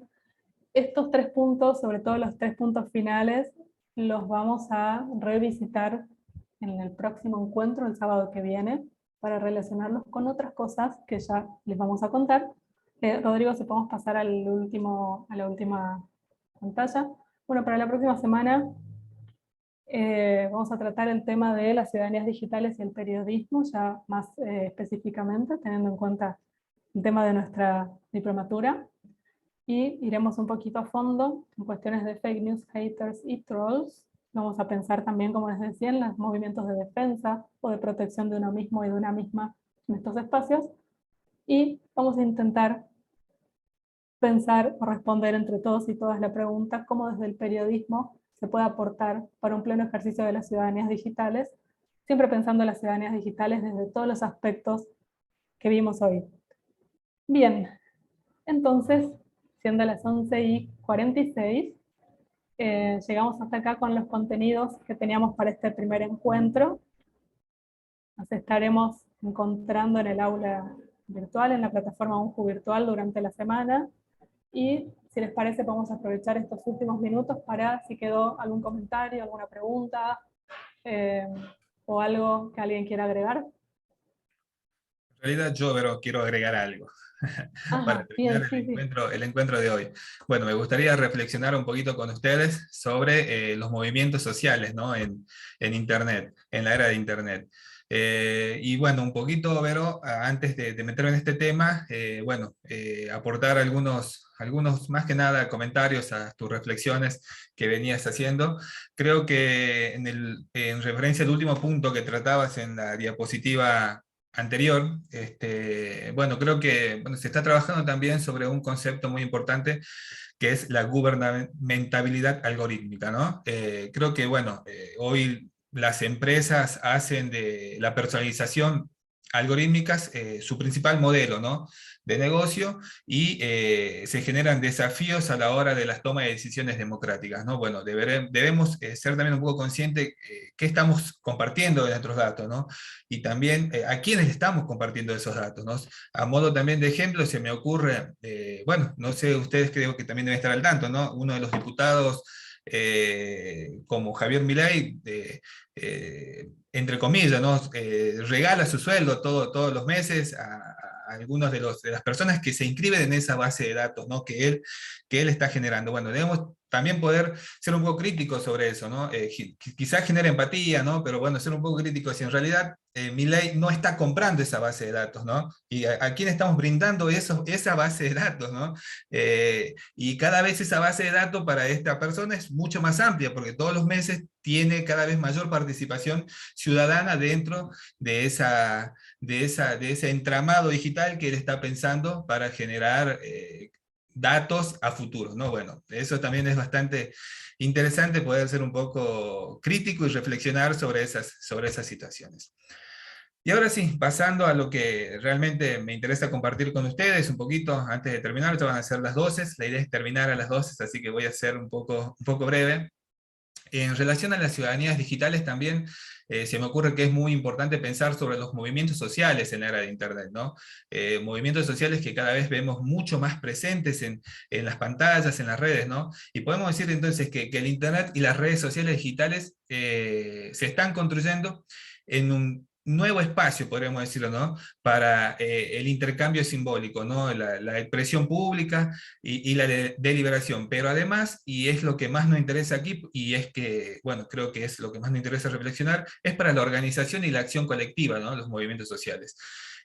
estos tres puntos, sobre todo los tres puntos finales, los vamos a revisitar en el próximo encuentro, el sábado que viene, para relacionarlos con otras cosas que ya les vamos a contar. Rodrigo, si podemos pasar a la última pantalla. Bueno, para la próxima semana vamos a tratar el tema de las ciudadanías digitales y el periodismo, ya más específicamente, teniendo en cuenta el tema de nuestra diplomatura. y iremos un poquito a fondo en cuestiones de fake news, haters y trolls. Vamos a pensar también, como les decía, en los movimientos de defensa o de protección de uno mismo y de una misma en estos espacios, y vamos a intentar pensar o responder entre todos y todas la pregunta cómo desde el periodismo se puede aportar para un pleno ejercicio de las ciudadanías digitales, siempre pensando en las ciudadanías digitales desde todos los aspectos que vimos hoy. Bien, entonces, siendo las 11:46, llegamos hasta acá con los contenidos que teníamos para este primer encuentro. Nos estaremos encontrando en el aula virtual, en la plataforma UNJU virtual durante la semana, y si les parece podemos aprovechar estos últimos minutos para si quedó algún comentario, alguna pregunta o algo que alguien quiera agregar. En realidad yo, pero quiero agregar algo para terminar Bien, el encuentro de hoy. Bueno, me gustaría reflexionar un poquito con ustedes sobre los movimientos sociales, ¿no? en Internet, en la era de Internet. Y bueno, un poquito, Vero, antes de meterme en este tema, aportar algunos más que nada comentarios a tus reflexiones que venías haciendo. Creo que en referencia al último punto que tratabas en la diapositiva anterior, creo que se está trabajando también sobre un concepto muy importante que es la gubernamentabilidad algorítmica, ¿no? Creo que, hoy las empresas hacen de la personalización algorítmicas su principal modelo, ¿no? de negocio, y se generan desafíos a la hora de las tomas de decisiones democráticas, ¿no? Bueno, debemos ser también un poco conscientes qué estamos compartiendo de nuestros datos, ¿no? Y también a quiénes estamos compartiendo esos datos, ¿no? A modo también de ejemplo, se me ocurre, no sé, ustedes creo que también deben estar al tanto, ¿no? Uno de los diputados, como Javier Milei, entre comillas, ¿no? Regala su sueldo todos los meses a algunos de las personas que se inscriben en esa base de datos, ¿no? que él está generando. Bueno, debemos también poder ser un poco críticos sobre eso, ¿no? Quizás genera empatía, ¿no? Pero bueno, ser un poco críticos si en realidad Milei no está comprando esa base de datos, ¿no? Y a quién estamos brindando esa base de datos, ¿no? Y cada vez esa base de datos para esta persona es mucho más amplia, porque todos los meses tiene cada vez mayor participación ciudadana dentro de ese entramado digital que él está pensando para generar datos a futuro, ¿no? Bueno, eso también es bastante interesante, poder ser un poco crítico y reflexionar sobre esas situaciones. Y ahora sí, pasando a lo que realmente me interesa compartir con ustedes un poquito antes de terminar. Ya van a ser las 12, la idea es terminar a las 12, así que voy a ser un poco breve. En relación a las ciudadanías digitales también, se me ocurre que es muy importante pensar sobre los movimientos sociales en la era de Internet, ¿no? Movimientos sociales que cada vez vemos mucho más presentes en las pantallas, en las redes, ¿no? Y podemos decir entonces que el Internet y las redes sociales digitales se están construyendo en un nuevo espacio, podríamos decirlo, ¿no? Para el intercambio simbólico, ¿no? La expresión pública y la deliberación. Pero además, y es lo que más nos interesa aquí, y es que, creo que es lo que más nos interesa reflexionar, es para la organización y la acción colectiva, ¿no? Los movimientos sociales.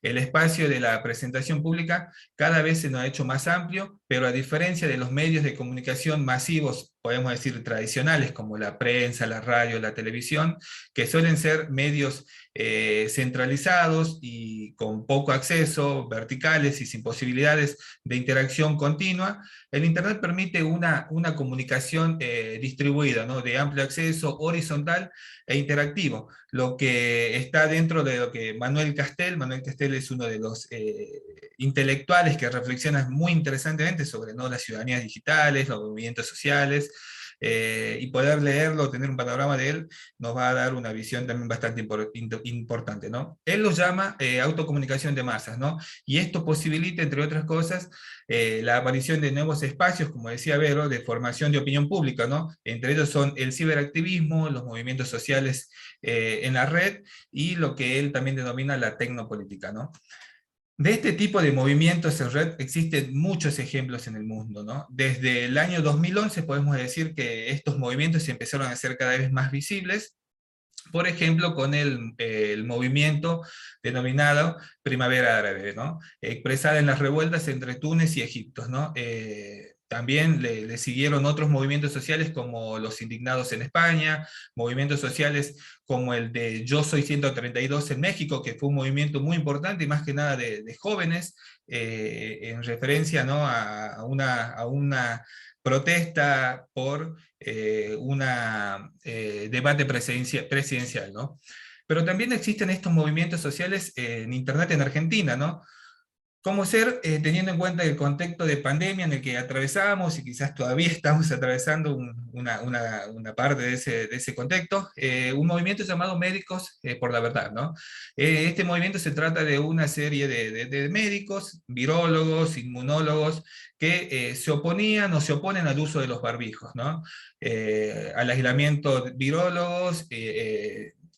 El espacio de la presentación pública cada vez se nos ha hecho más amplio, pero a diferencia de los medios de comunicación masivos, podemos decir tradicionales, como la prensa, la radio, la televisión, que suelen ser medios centralizados y con poco acceso, verticales y sin posibilidades de interacción continua, el Internet permite una comunicación distribuida, ¿no? de amplio acceso, horizontal e interactivo, lo que está dentro de lo que Manuel Castel es uno de los intelectuales que reflexionan muy interesantemente sobre, ¿no? las ciudadanías digitales, los movimientos sociales, y poder leerlo, tener un panorama de él, nos va a dar una visión también bastante importante, ¿no? Él lo llama autocomunicación de masas, ¿no? Y esto posibilita, entre otras cosas, la aparición de nuevos espacios, como decía Vero, de formación de opinión pública, ¿no? Entre ellos son el ciberactivismo, los movimientos sociales en la red, y lo que él también denomina la tecnopolítica, ¿no? De este tipo de movimientos en red existen muchos ejemplos en el mundo, ¿no? Desde el año 2011 podemos decir que estos movimientos se empezaron a ser cada vez más visibles, por ejemplo, con el movimiento denominado Primavera Árabe, ¿no? Expresada en las revueltas entre Túnez y Egipto, ¿no? también le siguieron otros movimientos sociales como los indignados en España, movimientos sociales como el de Yo Soy 132 en México, que fue un movimiento muy importante y más que nada de jóvenes, en referencia, ¿no?, a una protesta por un debate presidencial, ¿no? Pero también existen estos movimientos sociales en Internet en Argentina, ¿no? ¿Cómo ser, teniendo en cuenta el contexto de pandemia en el que atravesamos y quizás todavía estamos atravesando una parte de ese contexto? Un movimiento llamado Médicos por la Verdad, ¿no? Este movimiento se trata de una serie de médicos, virólogos, inmunólogos, que se oponían o se oponen al uso de los barbijos, ¿no? Al aislamiento de virólogos,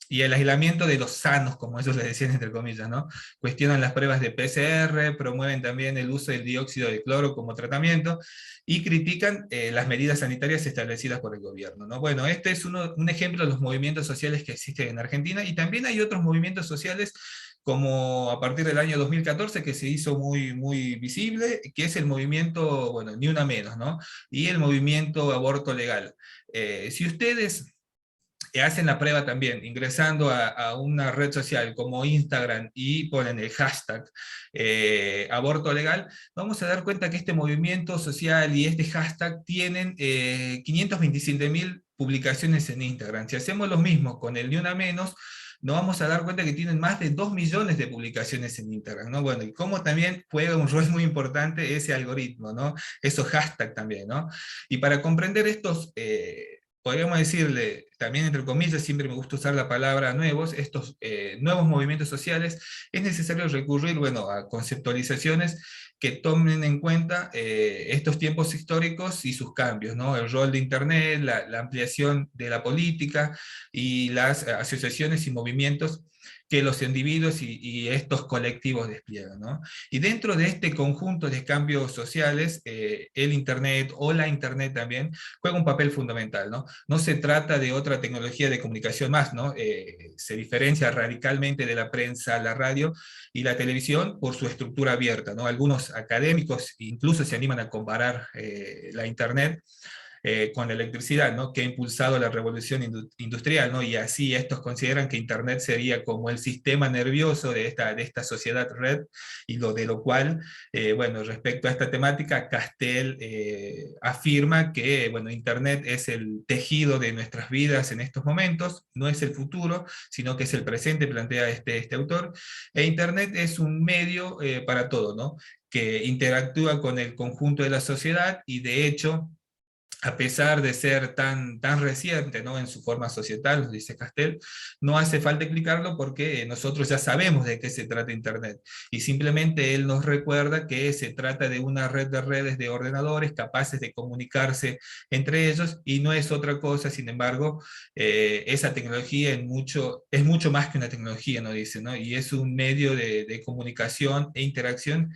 y el aislamiento de los sanos, como ellos le decían entre comillas, ¿no? Cuestionan las pruebas de PCR, promueven también el uso del dióxido de cloro como tratamiento y critican las medidas sanitarias establecidas por el gobierno, ¿no? Bueno, este es un ejemplo de los movimientos sociales que existen en Argentina, y también hay otros movimientos sociales como a partir del año 2014 que se hizo muy, muy visible, que es el movimiento, bueno, Ni Una Menos, ¿no? Y el movimiento Aborto Legal. Si ustedes hacen la prueba también, ingresando a una red social como Instagram y ponen el hashtag aborto legal, vamos a dar cuenta que este movimiento social y este hashtag tienen 527.000 publicaciones en Instagram. Si hacemos lo mismo con el Ni Una Menos, nos vamos a dar cuenta que tienen más de 2 millones de publicaciones en Instagram, ¿no? Bueno, y cómo también juega un rol muy importante ese algoritmo, ¿no? Esos hashtags también, ¿no? Y para comprender estos podríamos decirle, también entre comillas, siempre me gusta usar la palabra nuevos, estos nuevos movimientos sociales, es necesario recurrir, bueno, a conceptualizaciones que tomen en cuenta estos tiempos históricos y sus cambios, ¿no? El rol de Internet, la ampliación de la política y las asociaciones y movimientos que los individuos y estos colectivos despliegan, ¿no? Y dentro de este conjunto de cambios sociales, el Internet o la Internet también juega un papel fundamental, ¿no? No se trata de otra tecnología de comunicación más, ¿no? Se diferencia radicalmente de la prensa, la radio y la televisión por su estructura abierta, ¿no? Algunos académicos incluso se animan a comparar la Internet con la electricidad, ¿no?, que ha impulsado la revolución industrial, ¿no? Y así estos consideran que Internet sería como el sistema nervioso de esta sociedad red, y de lo cual, bueno, respecto a esta temática, Castel afirma que, bueno, Internet es el tejido de nuestras vidas en estos momentos, no es el futuro, sino que es el presente, plantea este autor, e Internet es un medio para todo, ¿no?, que interactúa con el conjunto de la sociedad, y de hecho, a pesar de ser tan reciente, ¿no?, en su forma societal, dice Castel, no hace falta explicarlo porque nosotros ya sabemos de qué se trata Internet. Y simplemente él nos recuerda que se trata de una red de redes de ordenadores capaces de comunicarse entre ellos, y no es otra cosa. Sin embargo, esa tecnología es mucho más que una tecnología, ¿no?, dice, ¿no? Y es un medio de comunicación e interacción,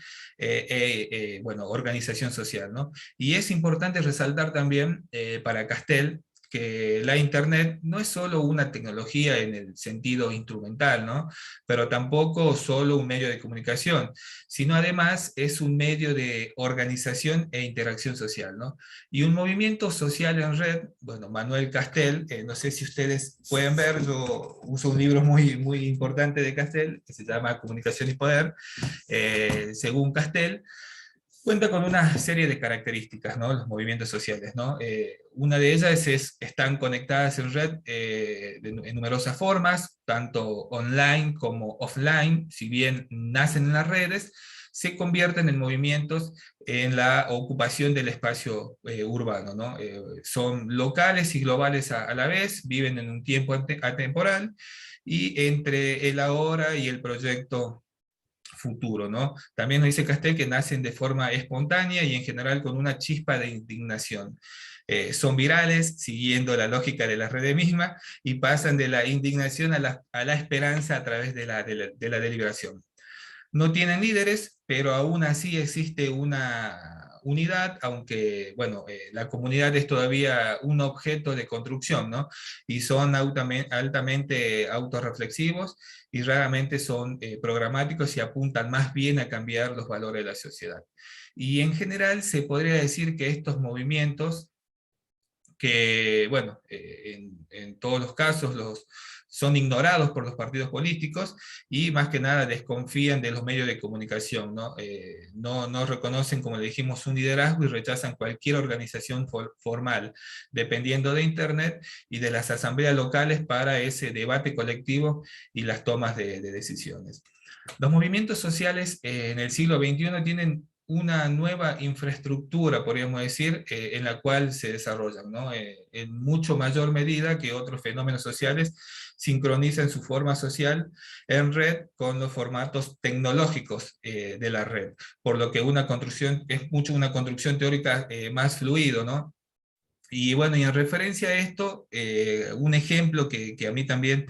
bueno, organización social, ¿no? Y es importante resaltar también para Castel que la Internet no es solo una tecnología en el sentido instrumental, ¿no?, pero tampoco solo un medio de comunicación, sino además es un medio de organización e interacción social, ¿no? Y un movimiento social en red, bueno, Manuel Castel, no sé si ustedes pueden ver, yo uso un libro muy, muy importante de Castel, que se llama Comunicación y Poder, según Castel, cuenta con una serie de características, ¿no?, los movimientos sociales, ¿no? Una de ellas están conectadas en red en numerosas formas, tanto online como offline. Si bien nacen en las redes, se convierten en movimientos en la ocupación del espacio urbano, ¿no? Son locales y globales a la vez, viven en un tiempo atemporal, y entre el ahora y el proyecto futuro, ¿no? También nos dice Castel que nacen de forma espontánea y en general con una chispa de indignación. Son virales, siguiendo la lógica de la red misma, y pasan de la indignación a la esperanza a través de la deliberación. No tienen líderes, pero aún así existe unidad, aunque, bueno, la comunidad es todavía un objeto de construcción, ¿no? Y son altamente autorreflexivos y raramente son programáticos y apuntan más bien a cambiar los valores de la sociedad. Y en general se podría decir que estos movimientos, que, bueno, en todos los casos son ignorados por los partidos políticos y más que nada desconfían de los medios de comunicación, ¿no? No reconocen, como le dijimos, un liderazgo y rechazan cualquier organización formal, dependiendo de Internet y de las asambleas locales para ese debate colectivo y las tomas de decisiones. Los movimientos sociales en el siglo XXI tienen una nueva infraestructura, podríamos decir, en la cual se desarrollan, ¿no? En mucho mayor medida que otros fenómenos sociales, sincronizan su forma social en red con los formatos tecnológicos de la red, por lo que una construcción es mucho una construcción teórica más fluido, ¿no? Y bueno, y en referencia a esto, un ejemplo que a mí también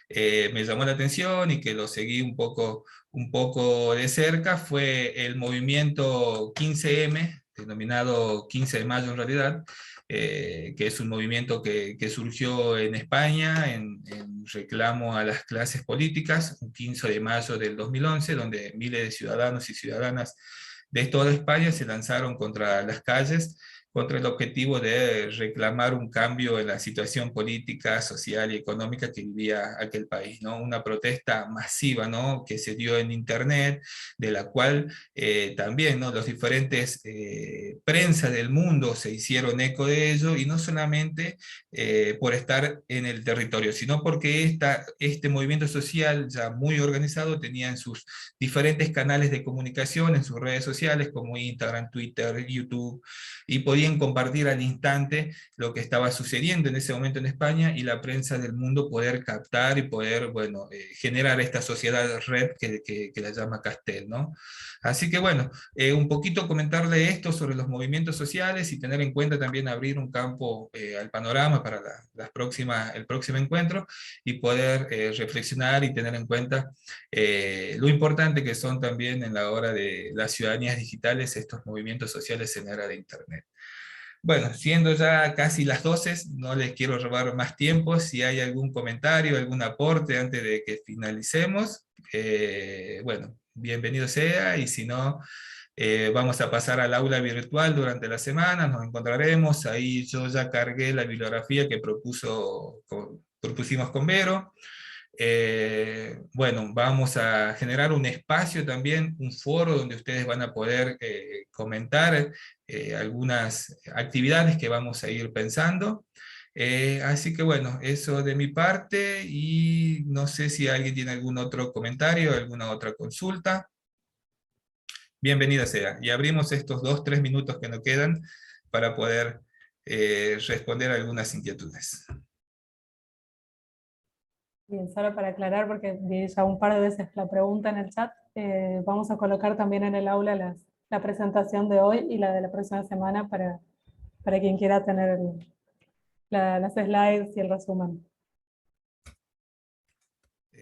me llamó la atención y que lo seguí un poco de cerca fue el movimiento 15M, denominado 15 de mayo en realidad, que es un movimiento que surgió en España en reclamo a las clases políticas, un 15 de mayo del 2011, donde miles de ciudadanos y ciudadanas de toda España se lanzaron contra las calles contra el objetivo de reclamar un cambio en la situación política, social y económica que vivía aquel país, ¿no? Una protesta masiva, ¿no? Que se dio en Internet, de la cual también, ¿no? Los diferentes prensas del mundo se hicieron eco de ello, y no solamente por estar en el territorio, sino porque este movimiento social ya muy organizado tenía en sus diferentes canales de comunicación, en sus redes sociales como Instagram, Twitter, YouTube, y podían compartir al instante lo que estaba sucediendo en ese momento en España, y la prensa del mundo poder captar y poder, bueno, generar esta sociedad red que la llama Castel, ¿no? Así que bueno, un poquito comentarle esto sobre los movimientos sociales y tener en cuenta también abrir un campo al panorama para el próximo encuentro, y poder reflexionar y tener en cuenta lo importante que son también en la hora de las ciudadanías digitales estos movimientos sociales en la era de Internet. Bueno, siendo ya casi las 12, no les quiero robar más tiempo. Si hay algún comentario, algún aporte antes de que finalicemos, bueno, bienvenido sea, y si no, vamos a pasar al aula virtual durante la semana, nos encontraremos. Ahí yo ya cargué la bibliografía que propusimos con Vero. Bueno, vamos a generar un espacio también, un foro donde ustedes van a poder comentar algunas actividades que vamos a ir pensando. Así que bueno, eso de mi parte, y no sé si alguien tiene algún otro comentario, alguna otra consulta. Bienvenida sea. Y abrimos estos 2-3 minutos que nos quedan para poder responder a algunas inquietudes. Bien, solo para aclarar, porque vi ya un par de veces la pregunta en el chat, vamos a colocar también en el aula la presentación de hoy y la de la próxima semana para quien quiera tener las slides y el resumen.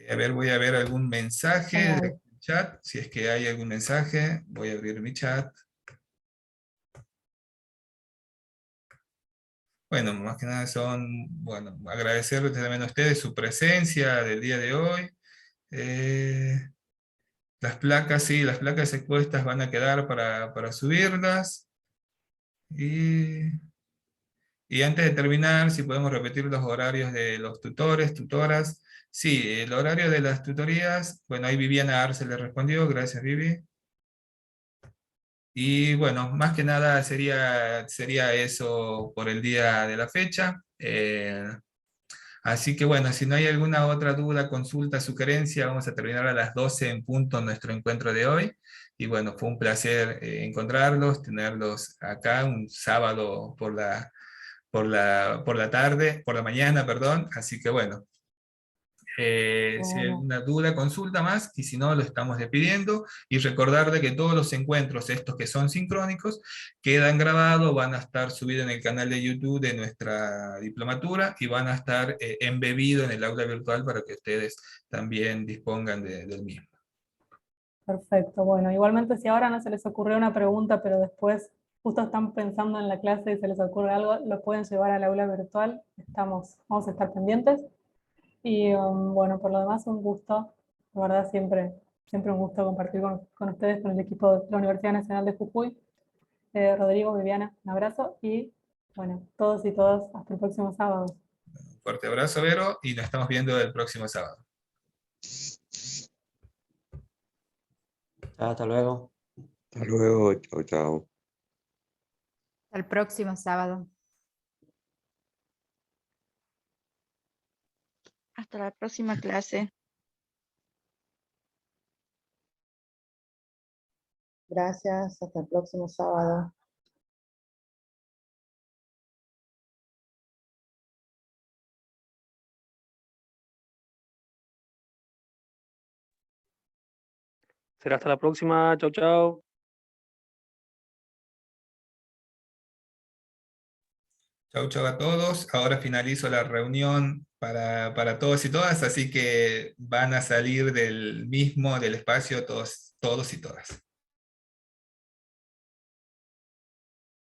A ver, voy a ver algún mensaje del chat. Si es que hay algún mensaje, voy a abrir mi chat. Bueno, más que nada bueno, agradecerles también a ustedes su presencia del día de hoy. Las placas, sí, las placas expuestas van a quedar para subirlas. Y antes de terminar, si podemos repetir los horarios de los tutores, tutoras. Sí, el horario de las tutorías, bueno, ahí Viviana Arce le respondió, gracias Vivi. Y bueno, más que nada sería eso por el día de la fecha. Así que bueno, si no hay alguna otra duda, consulta, sugerencia, vamos a terminar a las 12 en punto nuestro encuentro de hoy. Y bueno, fue un placer encontrarlos, tenerlos acá un sábado por la mañana, perdón. Así que bueno, si hay alguna duda, consulta más, y si no, lo estamos despidiendo. Y recordarle que todos los encuentros, estos que son sincrónicos, quedan grabados, van a estar subidos en el canal de YouTube de nuestra diplomatura, y van a estar embebidos en el aula virtual para que ustedes también dispongan del mismo. Perfecto, bueno, igualmente si ahora no se les ocurrió una pregunta, pero después justo están pensando en la clase y se les ocurre algo, lo pueden llevar al aula virtual. Vamos a estar pendientes. Y bueno, por lo demás, un gusto, la verdad, siempre un gusto compartir con ustedes, con el equipo de la Universidad Nacional de Jujuy. Rodrigo, Viviana, un abrazo y bueno, todos y todas, hasta el próximo sábado. Fuerte abrazo, Vero, y nos estamos viendo el próximo sábado. Hasta luego. Hasta luego, chao, chao. Hasta el próximo sábado. Hasta la próxima clase. Gracias, hasta el próximo sábado. Será hasta la próxima. Chau, chau. Chau, chau a todos. Ahora finalizo la reunión para todos y todas, así que van a salir del espacio todos y todas.